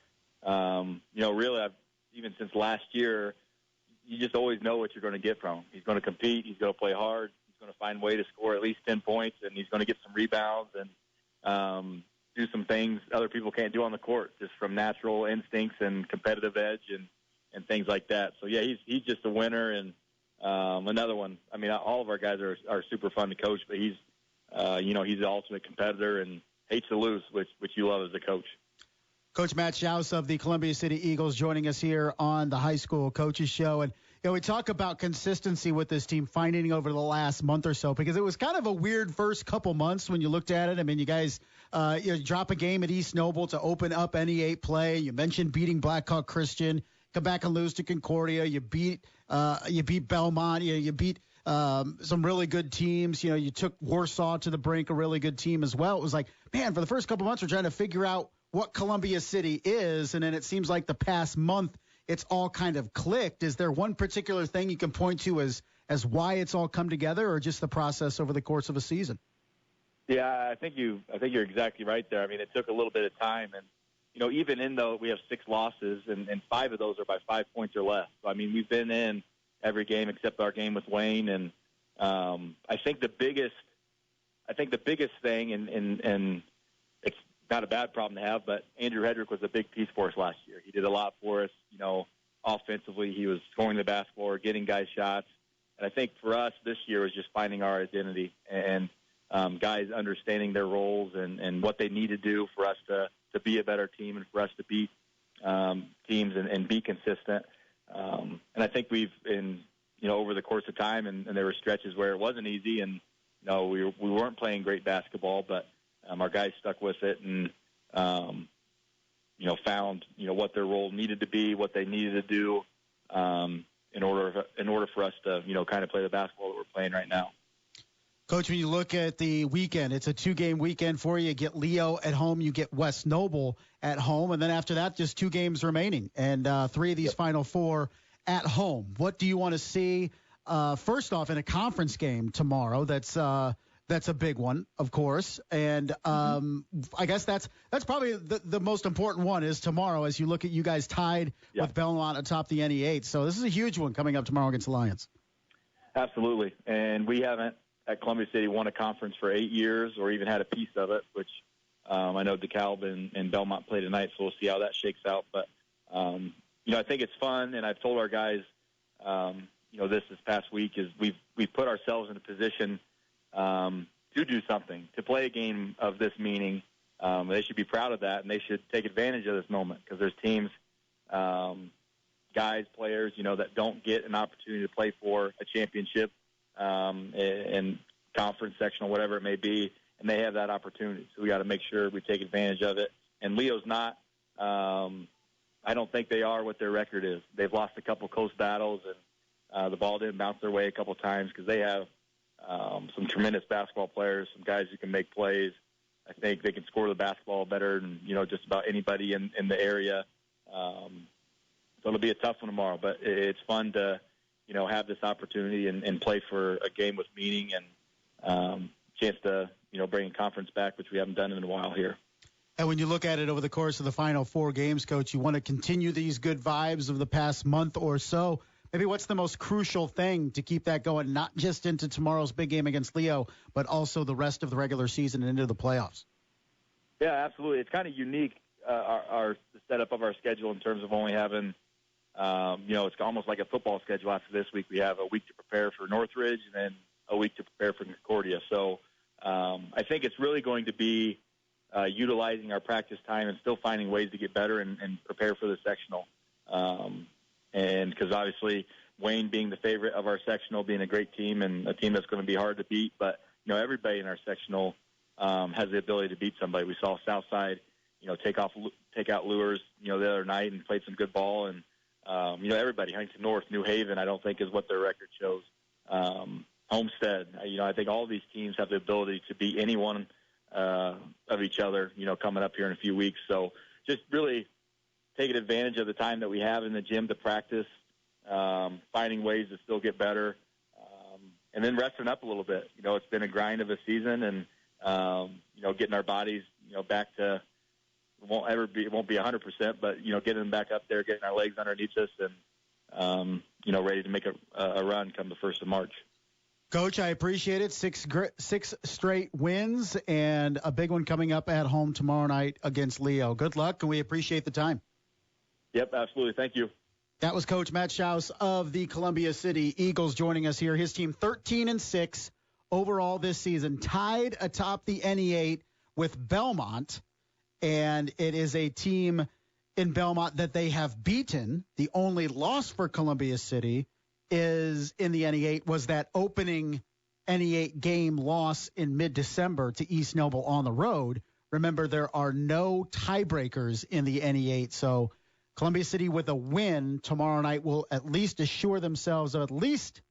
really, even since last year, you just always know what you're going to get from him. He's going to compete. He's going to play hard. He's going to find a way to score at least 10 points, and he's going to get some rebounds and do some things other people can't do on the court, just from natural instincts and competitive edge and things like that. So, yeah, he's just a winner. And another one, all of our guys are super fun to coach, but he's the ultimate competitor and hates to lose, which you love as a coach. Coach Matt Schauss of the Columbia City Eagles joining us here on the High School Coaches Show. And, we talk about consistency with this team finding over the last month or so, because it was kind of a weird first couple months when you looked at it. You guys drop a game at East Noble to open up NE8 play. You mentioned beating Blackhawk Christian, come back and lose to Concordia. You beat Belmont. You beat some really good teams. You took Warsaw to the brink, a really good team as well. It was like, man, for the first couple months, we're trying to figure out what Columbia City is, and then it seems like the past month it's all kind of clicked. Is there one particular thing you can point to as why it's all come together, or just the process over the course of a season? Yeah, I think you're exactly right there. It took a little bit of time, and even in though we have 6 losses, and 5 of those are by 5 points or less. So, I mean, we've been in every game except our game with Wayne, and I think the biggest thing, and it's not a bad problem to have, but Andrew Hedrick was a big piece for us last year. He did a lot for us, offensively. He was scoring the basketball or getting guys shots. And I think for us this year was just finding our identity and guys understanding their roles and what they need to do for us to be a better team and for us to beat teams and be consistent. And I think we've, over the course of time, and there were stretches where it wasn't easy, and we weren't playing great basketball, but our guys stuck with it and found what their role needed to be, what they needed to do in order for us to kind of play the basketball that we're playing right now. Coach, when you look at the weekend, it's a 2-game weekend for you. You get Leo at home, you get West Noble at home, and then after that, just 2 games remaining, and 3 of these final 4 at home. What do you want to see, first off, in a conference game tomorrow? That's a big one, of course, and I guess that's probably the most important one is tomorrow as you look at you guys tied with Belmont atop the NE8. So this is a huge one coming up tomorrow against Alliance. Absolutely, and we haven't at Columbia City won a conference for 8 years or even had a piece of it, which I know DeKalb and Belmont play tonight, so we'll see how that shakes out. But, I think it's fun, and I've told our guys, this past week is we've put ourselves in a position to do something, to play a game of this meaning. They should be proud of that, and they should take advantage of this moment because there's teams, guys, players, that don't get an opportunity to play for a championship in conference, sectional, whatever it may be, and they have that opportunity. So we got to make sure we take advantage of it. And Leo's not. I don't think they are what their record is. They've lost a couple close battles, and the ball didn't bounce their way a couple times because they have some tremendous basketball players, some guys who can make plays. I think they can score the basketball better than just about anybody in the area. So it'll be a tough one tomorrow, but it's fun to have this opportunity and play for a game with meaning and chance to bring a conference back, which we haven't done in a while here. And when you look at it over the course of the final 4 games, Coach, you want to continue these good vibes of the past month or so. Maybe what's the most crucial thing to keep that going, not just into tomorrow's big game against Leo, but also the rest of the regular season and into the playoffs? Yeah, absolutely. It's kind of unique, the setup of our schedule in terms of only having, it's almost like a football schedule. After this week, we have a week to prepare for Northridge and then a week to prepare for Concordia. So I think it's really going to be utilizing our practice time and still finding ways to get better and prepare for the sectional. And because obviously Wayne being the favorite of our sectional, being a great team and a team that's going to be hard to beat, but everybody in our sectional has the ability to beat somebody. We saw Southside, take out Lures, the other night and played some good ball, and everybody, Huntington North, New Haven, I don't think is what their record shows. Homestead, I think all these teams have the ability to beat any one of each other, coming up here in a few weeks. So just really taking advantage of the time that we have in the gym to practice, finding ways to still get better, and then resting up a little bit. It's been a grind of a season, and getting our bodies, back to it won't be 100%, but getting them back up there, getting our legs underneath us, and ready to make a run come the 1st of March. Coach, I appreciate it. 6 straight wins and a big one coming up at home tomorrow night against Leo. Good luck, and we appreciate the time. Yep, absolutely. Thank you. That was Coach Matt Schauss of the Columbia City Eagles joining us here. His team 13-6 overall this season, tied atop the NE8 with Belmont, and it is a team in Belmont that they have beaten. The only loss for Columbia City is in the NE8 was that opening NE8 game loss in mid-December to East Noble on the road. Remember, there are no tiebreakers in the NE8, so Columbia City with a win tomorrow night will at least assure themselves of at least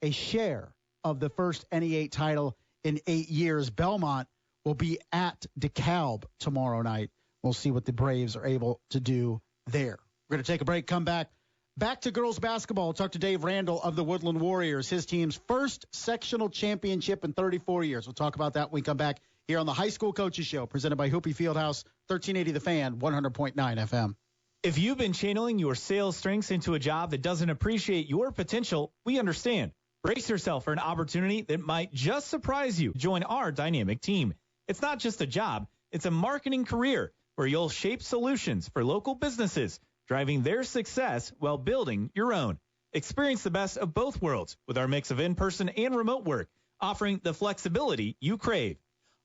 a share of the first NE8 title in 8 years. Belmont will be at DeKalb tomorrow night. We'll see what the Braves are able to do there. We're going to take a break, come back. Back to girls basketball. We'll talk to Dave Randall of the Woodlan Warriors, his team's first sectional championship in 34 years. We'll talk about that when we come back here on the High School Coaches Show, presented by Hoopie Fieldhouse, 1380 The Fan, 100.9 FM. If you've been channeling your sales strengths into a job that doesn't appreciate your potential, we understand. Brace yourself for an opportunity that might just surprise you. Join our dynamic team. It's not just a job, it's a marketing career where you'll shape solutions for local businesses, driving their success while building your own. Experience the best of both worlds with our mix of in-person and remote work, offering the flexibility you crave.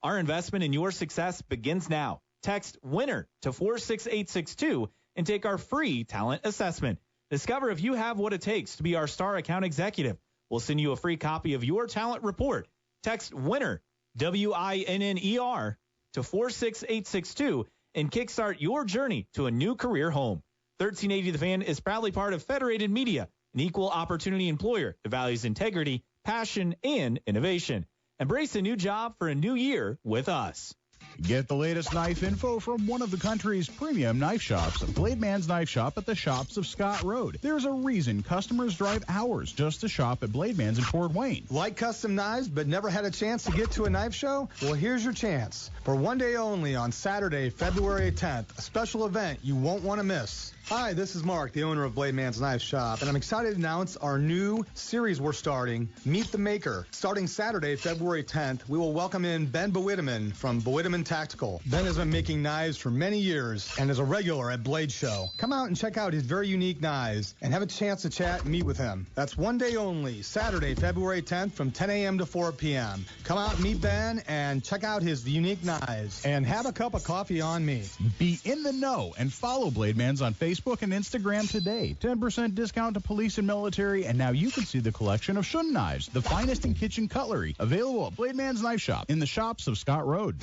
Our investment in your success begins now. Text WINNER to 46862 and take our free talent assessment. Discover if you have what it takes to be our star account executive. We'll send you a free copy of your talent report. Text WINNER, WINNER, to 46862 and kickstart your journey to a new career home. 1380 The Fan is proudly part of Federated Media, an equal opportunity employer that values integrity, passion, and innovation. Embrace a new job for a new year with us. Get the latest knife info from one of the country's premium knife shops, Blade Man's Knife Shop at the Shops of Scott Road. There's a reason customers drive hours just to shop at Blade Man's in Fort Wayne. Like custom knives but never had a chance to get to a knife show? Well, here's your chance. For one day only on Saturday, February 10th, a special event you won't want to miss. Hi, this is Mark, the owner of Blade Man's Knife Shop, and I'm excited to announce our new series we're starting, Meet the Maker. Starting Saturday, February 10th, we will welcome in Ben Bewitteman from Bewitteman Tactical. Ben has been making knives for many years and is a regular at Blade Show. Come out and check out his very unique knives and have a chance to chat and meet with him. That's one day only, Saturday, February 10th from 10 a.m. to 4 p.m. Come out and meet Ben and check out his unique knives and have a cup of coffee on me. Be in the know and follow Blade Man's on Facebook and Instagram today. 10% discount to police and military, and now you can see the collection of Shun knives, the finest in kitchen cutlery, available at Blade Man's Knife Shop in the Shops of Scott Road.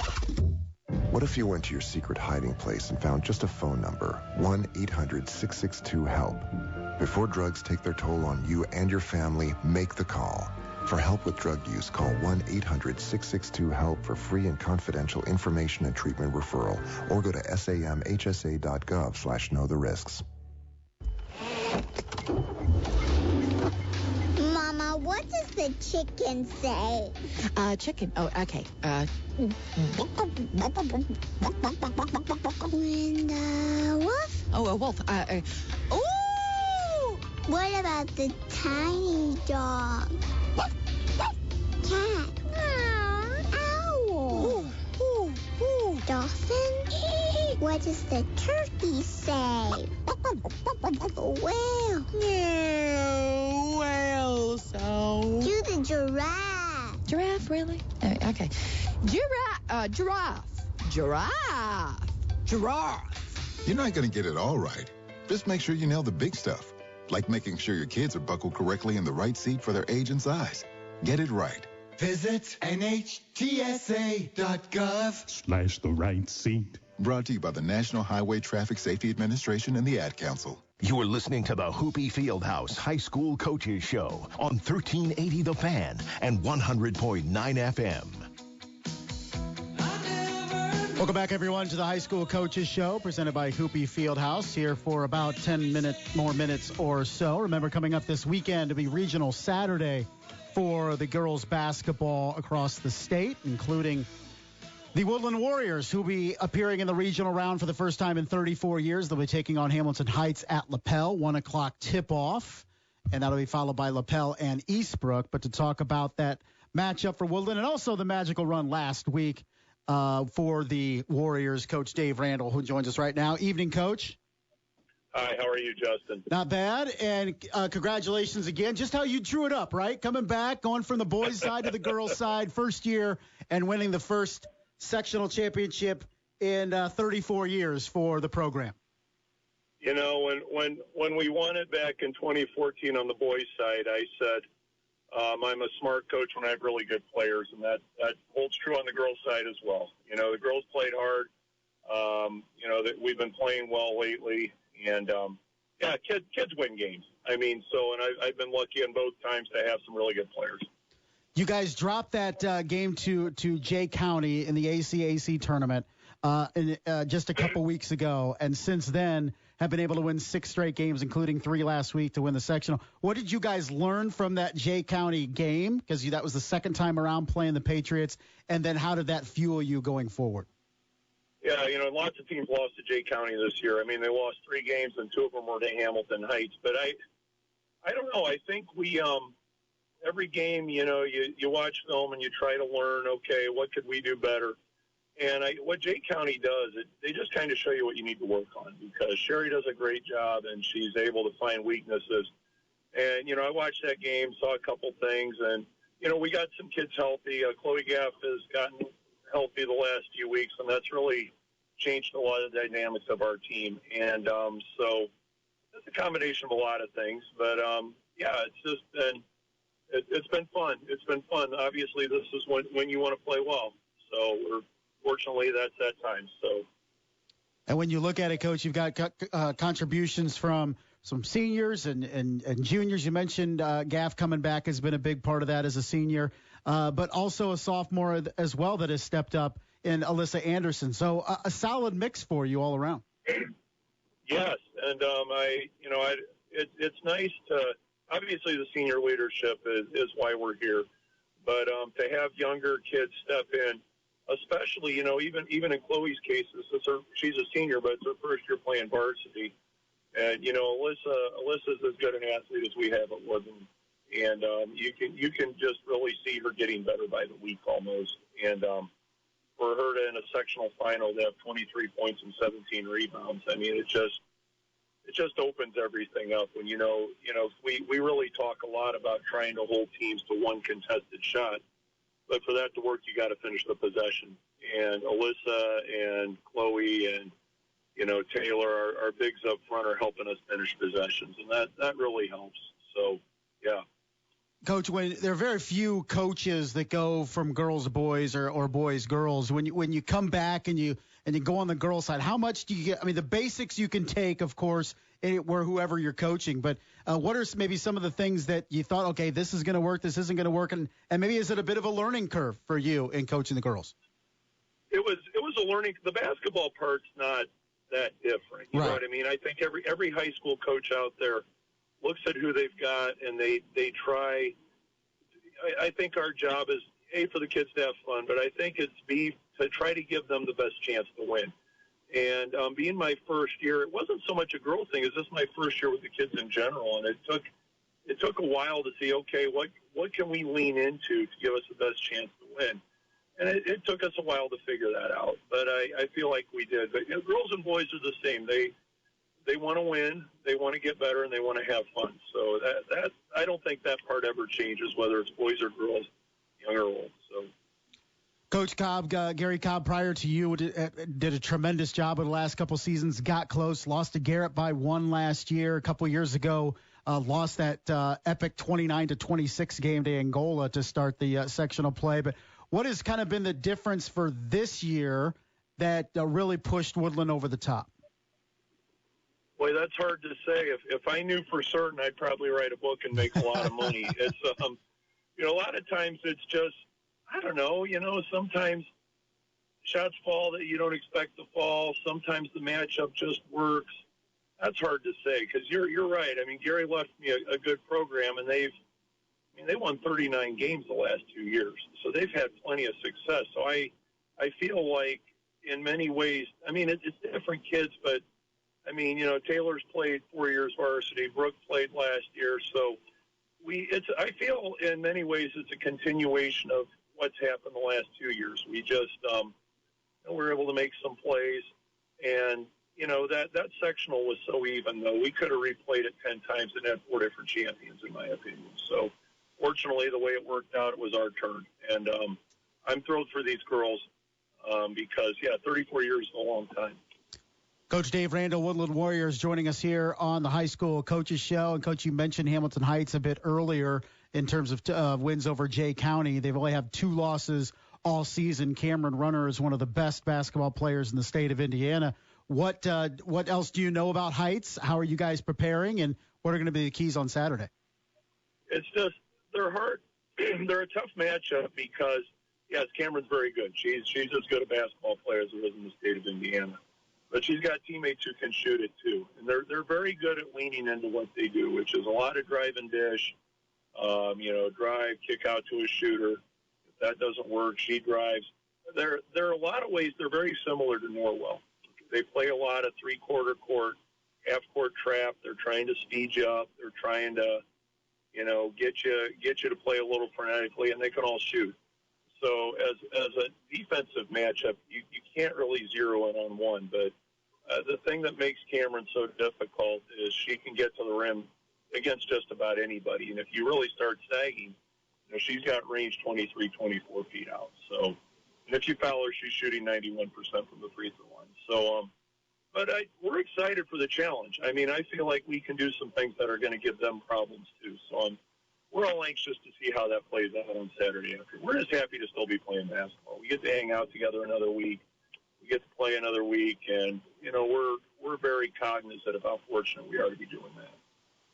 What if you went to your secret hiding place and found just a phone number, 1-800-662-HELP? Before drugs take their toll on you and your family, make the call. For help with drug use, call 1-800-662-HELP for free and confidential information and treatment referral, or go to samhsa.gov/know-the-risks. Mama, what does the chicken say? Chicken. Oh, okay. When the wolf? Oh, a wolf. Ooh! What about the tiny dog? Cat. Owl. Dolphin. What does the turkey say? Whale. No, whale sound. Do the giraffe. Giraffe, really? Okay. Giraffe. You're not going to get it all right. Just make sure you nail the big stuff, like making sure your kids are buckled correctly in the right seat for their age and size. Get it right. Visit NHTSA.gov/the right seat. Brought to you by the National Highway Traffic Safety Administration and the Ad Council. You're listening to the Hoopy Fieldhouse High School Coaches Show on 1380 The Fan and 100.9 FM. Welcome back, everyone, to the High School Coaches Show, presented by Hoopy Fieldhouse, here for about 10 more minutes or so. Remember, coming up this weekend to be Regional Saturday for the girls basketball across the state, including the Woodlan Warriors, who will be appearing in the regional round for the first time in 34 years. They'll be taking on Hamilton Heights at LaPel, 1 o'clock tip-off, and that'll be followed by LaPel and Eastbrook. But to talk about that matchup for Woodlan and also the magical run last week for the Warriors, Coach Dave Randall, who joins us right now. Evening, Coach. Hi, how are you, Justin? Not bad, and congratulations again. Just how you drew it up, right? Coming back, going from the boys' side to the girls' side, first year, and winning the first sectional championship in 34 years for the program. You know, when we won it back in 2014 on the boys' side, I said I'm a smart coach when I have really good players, and that holds true on the girls' side as well. You know, the girls played hard. You know, that we've been playing well lately, and yeah, kids win games. I mean, so and I've been lucky on both times to have some really good players. You guys dropped that game to Jay County in the ACAC tournament just a couple weeks ago, and since then have been able to win 6 straight games, including 3 last week to win the sectional. What did you guys learn from that Jay County game? Because that was the second time around playing the Patriots, and then how did that fuel you going forward? Yeah, lots of teams lost to Jay County this year. I mean, they lost 3 games, and 2 of them were to Hamilton Heights. But I don't know. I think we every game, you watch film and you try to learn, okay, what could we do better? And what Jay County does, they just kind of show you what you need to work on, because Sherry does a great job, and she's able to find weaknesses. And, I watched that game, saw a couple things, and, we got some kids healthy. Chloe Gaff has gotten healthy the last few weeks, and that's really changed a lot of the dynamics of our team. And so it's a combination of a lot of things. But, it's been fun. It's been fun. Obviously, this is when you want to play well. So fortunately, that's that time. So. And when you look at it, Coach, you've got contributions from some seniors and juniors. You mentioned Gaff coming back has been a big part of that as a senior, but also a sophomore as well that has stepped up in Alyssa Anderson. So a solid mix for you all around. Yes, and it's nice to obviously the senior leadership is why we're here, but to have younger kids step in, especially even in Chloe's case, she's a senior, but it's her first year playing varsity. And Alyssa's as good an athlete as we have at Woodlan, and you can just really see her getting better by the week almost. And for her to in a sectional final to have 23 points and 17 rebounds, I mean, it just opens everything up. When we really talk a lot about trying to hold teams to one contested shot, but for that to work, you got to finish the possession. And Alyssa and Chloe and Taylor, our bigs up front, are helping us finish possessions, and that really helps. So, yeah. Coach, when there are very few coaches that go from girls to boys or boys girls, when you come back and you go on the girls side, how much do you get? I mean, the basics you can take, of course, where whoever you're coaching, but what are maybe some of the things that you thought, okay, this is going to work, this isn't going to work, and maybe is it a bit of a learning curve for you in coaching the girls? It was a learning. The basketball part's not that different. You know what I mean? I think every high school coach out there looks at who they've got, and they try. I think our job is, A, for the kids to have fun, but I think it's B, to try to give them the best chance to win. And being my first year, it wasn't so much a girl thing. It's just my first year with the kids in general, and it took a while to see, okay, what can we lean into to give us the best chance to win? And it took us a while to figure that out, but I feel like we did. But girls and boys are the same. They want to win, they want to get better, and they want to have fun. So that I don't think that part ever changes, whether it's boys or girls, young or old. So. Coach Cobb, Gary Cobb, prior to you, did a tremendous job of the last couple seasons. Got close, lost to Garrett by 1 last year. A couple years ago, lost that epic 29-26 game to Angola to start the sectional play. But what has kind of been the difference for this year that really pushed Woodlan over the top? Boy, that's hard to say. If I knew for certain, I'd probably write a book and make a lot of money. It's a lot of times it's just, I don't know. Sometimes shots fall that you don't expect to fall. Sometimes the matchup just works. That's hard to say, because you're right. I mean, Gary left me a good program, and they won 39 games the last 2 years, so they've had plenty of success. So I feel like in many ways, I mean, it's different kids, but I mean, Taylor's played 4 years varsity. Brooke played last year, so I feel in many ways it's a continuation of what's happened the last 2 years. We just we're able to make some plays, and that sectional was so even, though. We could have replayed it 10 times and had 4 different champions, in my opinion. So fortunately, the way it worked out, it was our turn, and I'm thrilled for these girls because 34 years is a long time. Coach Dave Randall, Woodland Warriors, joining us here on the High School Coaches Show. And, Coach, you mentioned Hamilton Heights a bit earlier in terms of wins over Jay County. They've only had 2 losses all season. Cameron Runner is one of the best basketball players in the state of Indiana. What else do you know about Heights? How are you guys preparing, and what are going to be the keys on Saturday? It's just they're hard. They're a tough matchup because, yes, Cameron's very good. She's as good a basketball player as there is in the state of Indiana. But she's got teammates who can shoot it too, and they're very good at leaning into what they do, which is a lot of drive and dish. Drive, kick out to a shooter. If that doesn't work, she drives. there are a lot of ways. They're very similar to Norwell. They play a lot of three-quarter court, half-court trap. They're trying to speed you up. They're trying to, get you to play a little frenetically, and they can all shoot. So as a defensive matchup, you can't really zero in on one. But the thing that makes Cameron so difficult is she can get to the rim against just about anybody. And if you really start sagging, she's got range 23, 24 feet out. So, and if you foul her, she's shooting 91% from the free throw line. So, but we're excited for the challenge. I mean, I feel like we can do some things that are going to give them problems too. So we're all anxious to see how that plays out on Saturday after. We're just happy to still be playing basketball. We get to hang out together another week. We get to play another week, and we're very cognizant of how fortunate we are to be doing that.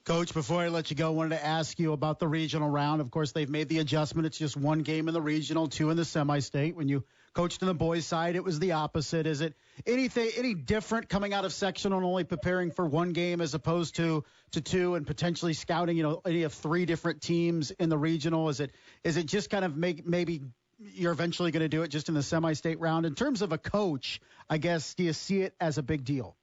Coach, before I let you go, I wanted to ask you about the regional round. Of course, they've made the adjustment. It's just one game in the regional, 2 in the semi-state. When you coached on the boys' side, it was the opposite. Is it any different coming out of sectional and only preparing for one game as opposed to 2 and potentially scouting, any of 3 different teams in the regional? Is it just kind of maybe you're eventually going to do it just in the semi-state round? In terms of a coach, I guess, do you see it as a big deal?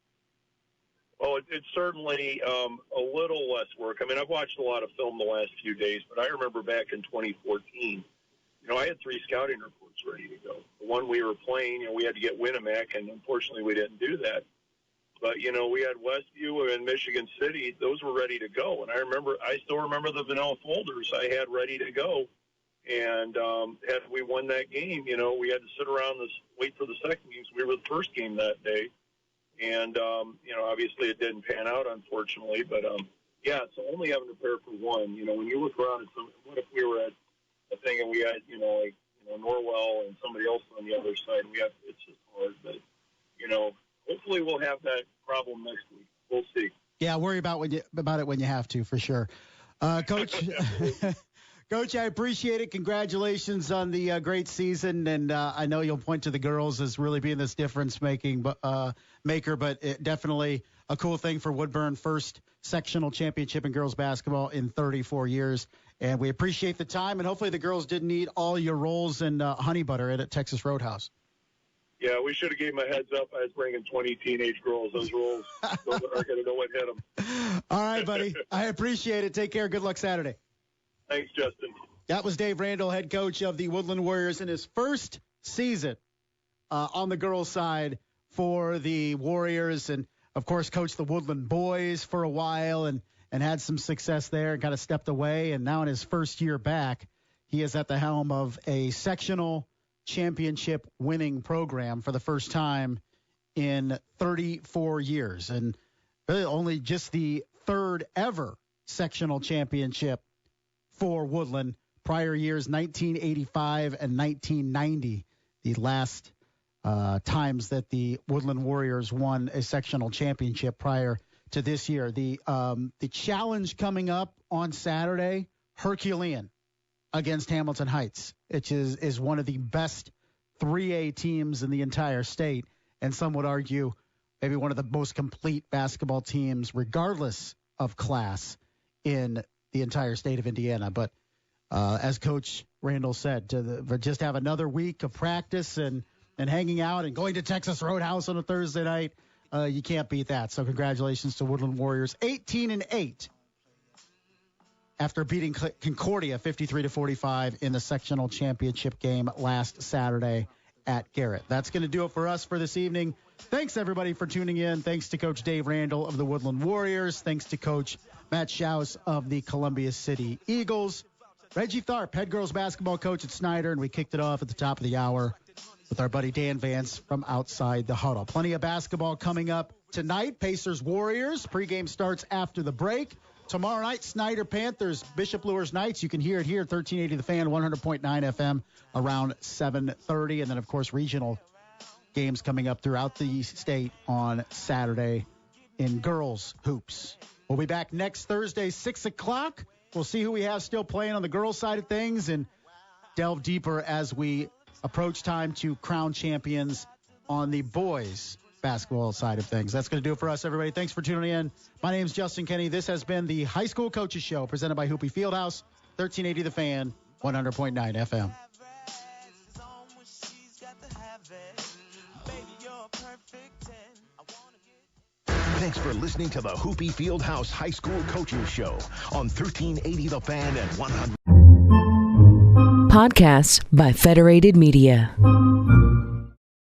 Well, it's certainly a little less work. I mean, I've watched a lot of film the last few days, but I remember back in 2014, I had 3 scouting reports ready to go. The one we were playing, we had to get Winnemac, and unfortunately we didn't do that. But, we had Westview and Michigan City. Those were ready to go. And I still remember the vanilla folders I had ready to go. And had we won that game, we had to sit around wait for the second game. So we were the first game that day. And, obviously it didn't pan out, unfortunately. But, so only having to prepare for one. When you look around at what if we were at a thing and we had, Norwell and somebody else on the other side, it's just hard. But, hopefully we'll have that problem next week. We'll see. Yeah, worry about it when you have to, for sure. Coach, Coach, I appreciate it. Congratulations on the great season, and I know you'll point to the girls as really being this difference-maker, but definitely a cool thing for Woodburn, first sectional championship in girls basketball in 34 years. And we appreciate the time, and hopefully the girls didn't eat all your rolls and honey butter at Texas Roadhouse. Yeah, we should have gave them a heads up. I was bringing 20 teenage girls. Those rolls are going to know what hit them. All right, buddy. I appreciate it. Take care. Good luck Saturday. Thanks, Justin. That was Dave Randall, head coach of the Woodlan Warriors, in his first season on the girls' side for the Warriors, and, of course, coached the Woodlan boys for a while and had some success there and kind of stepped away. And now in his first year back, he is at the helm of a sectional championship winning program for the first time in 34 years. And really only just the third ever sectional championship for Woodlan. Prior years, 1985 and 1990, the last times that the Woodlan Warriors won a sectional championship prior to this year. The challenge coming up on Saturday, Herculean against Hamilton Heights, which is one of the best 3A teams in the entire state, and some would argue maybe one of the most complete basketball teams, regardless of class, in the entire state of Indiana. But as Coach Randall said, to just have another week of practice and hanging out and going to Texas Roadhouse on a Thursday night, you can't beat that. So congratulations to Woodlan Warriors, 18-8 after beating Concordia 53-45 in the sectional championship game last Saturday at Garrett. That's going to do it for us for this evening. Thanks, everybody, for tuning in. Thanks to Coach Dave Randall of the Woodlan Warriors. Thanks to Coach Matt Schauss of the Columbia City Eagles. Reggie Tharp, head girls basketball coach at Snider, and we kicked it off at the top of the hour with our buddy Dan Vance from Outside the Huddle. Plenty of basketball coming up tonight. Pacers Warriors. Pregame starts after the break. Tomorrow night, Snider Panthers, Bishop Lures Knights. You can hear it here, 1380 The Fan, 100.9 FM, around 7:30. And then, of course, regional games coming up throughout the state on Saturday in girls hoops. We'll be back next Thursday, 6 o'clock. We'll see who we have still playing on the girls' side of things and delve deeper as we approach time to crown champions on the boys' basketball side of things. That's going to do it for us, everybody. Thanks for tuning in. My name's Justin Kenny. This has been the High School Coaches Show presented by Hoopie Fieldhouse, 1380 The Fan, 100.9 FM. Thanks for listening to the Hoopy Fieldhouse High School Coaches Show on 1380 The Fan and 100. Podcasts by Federated Media.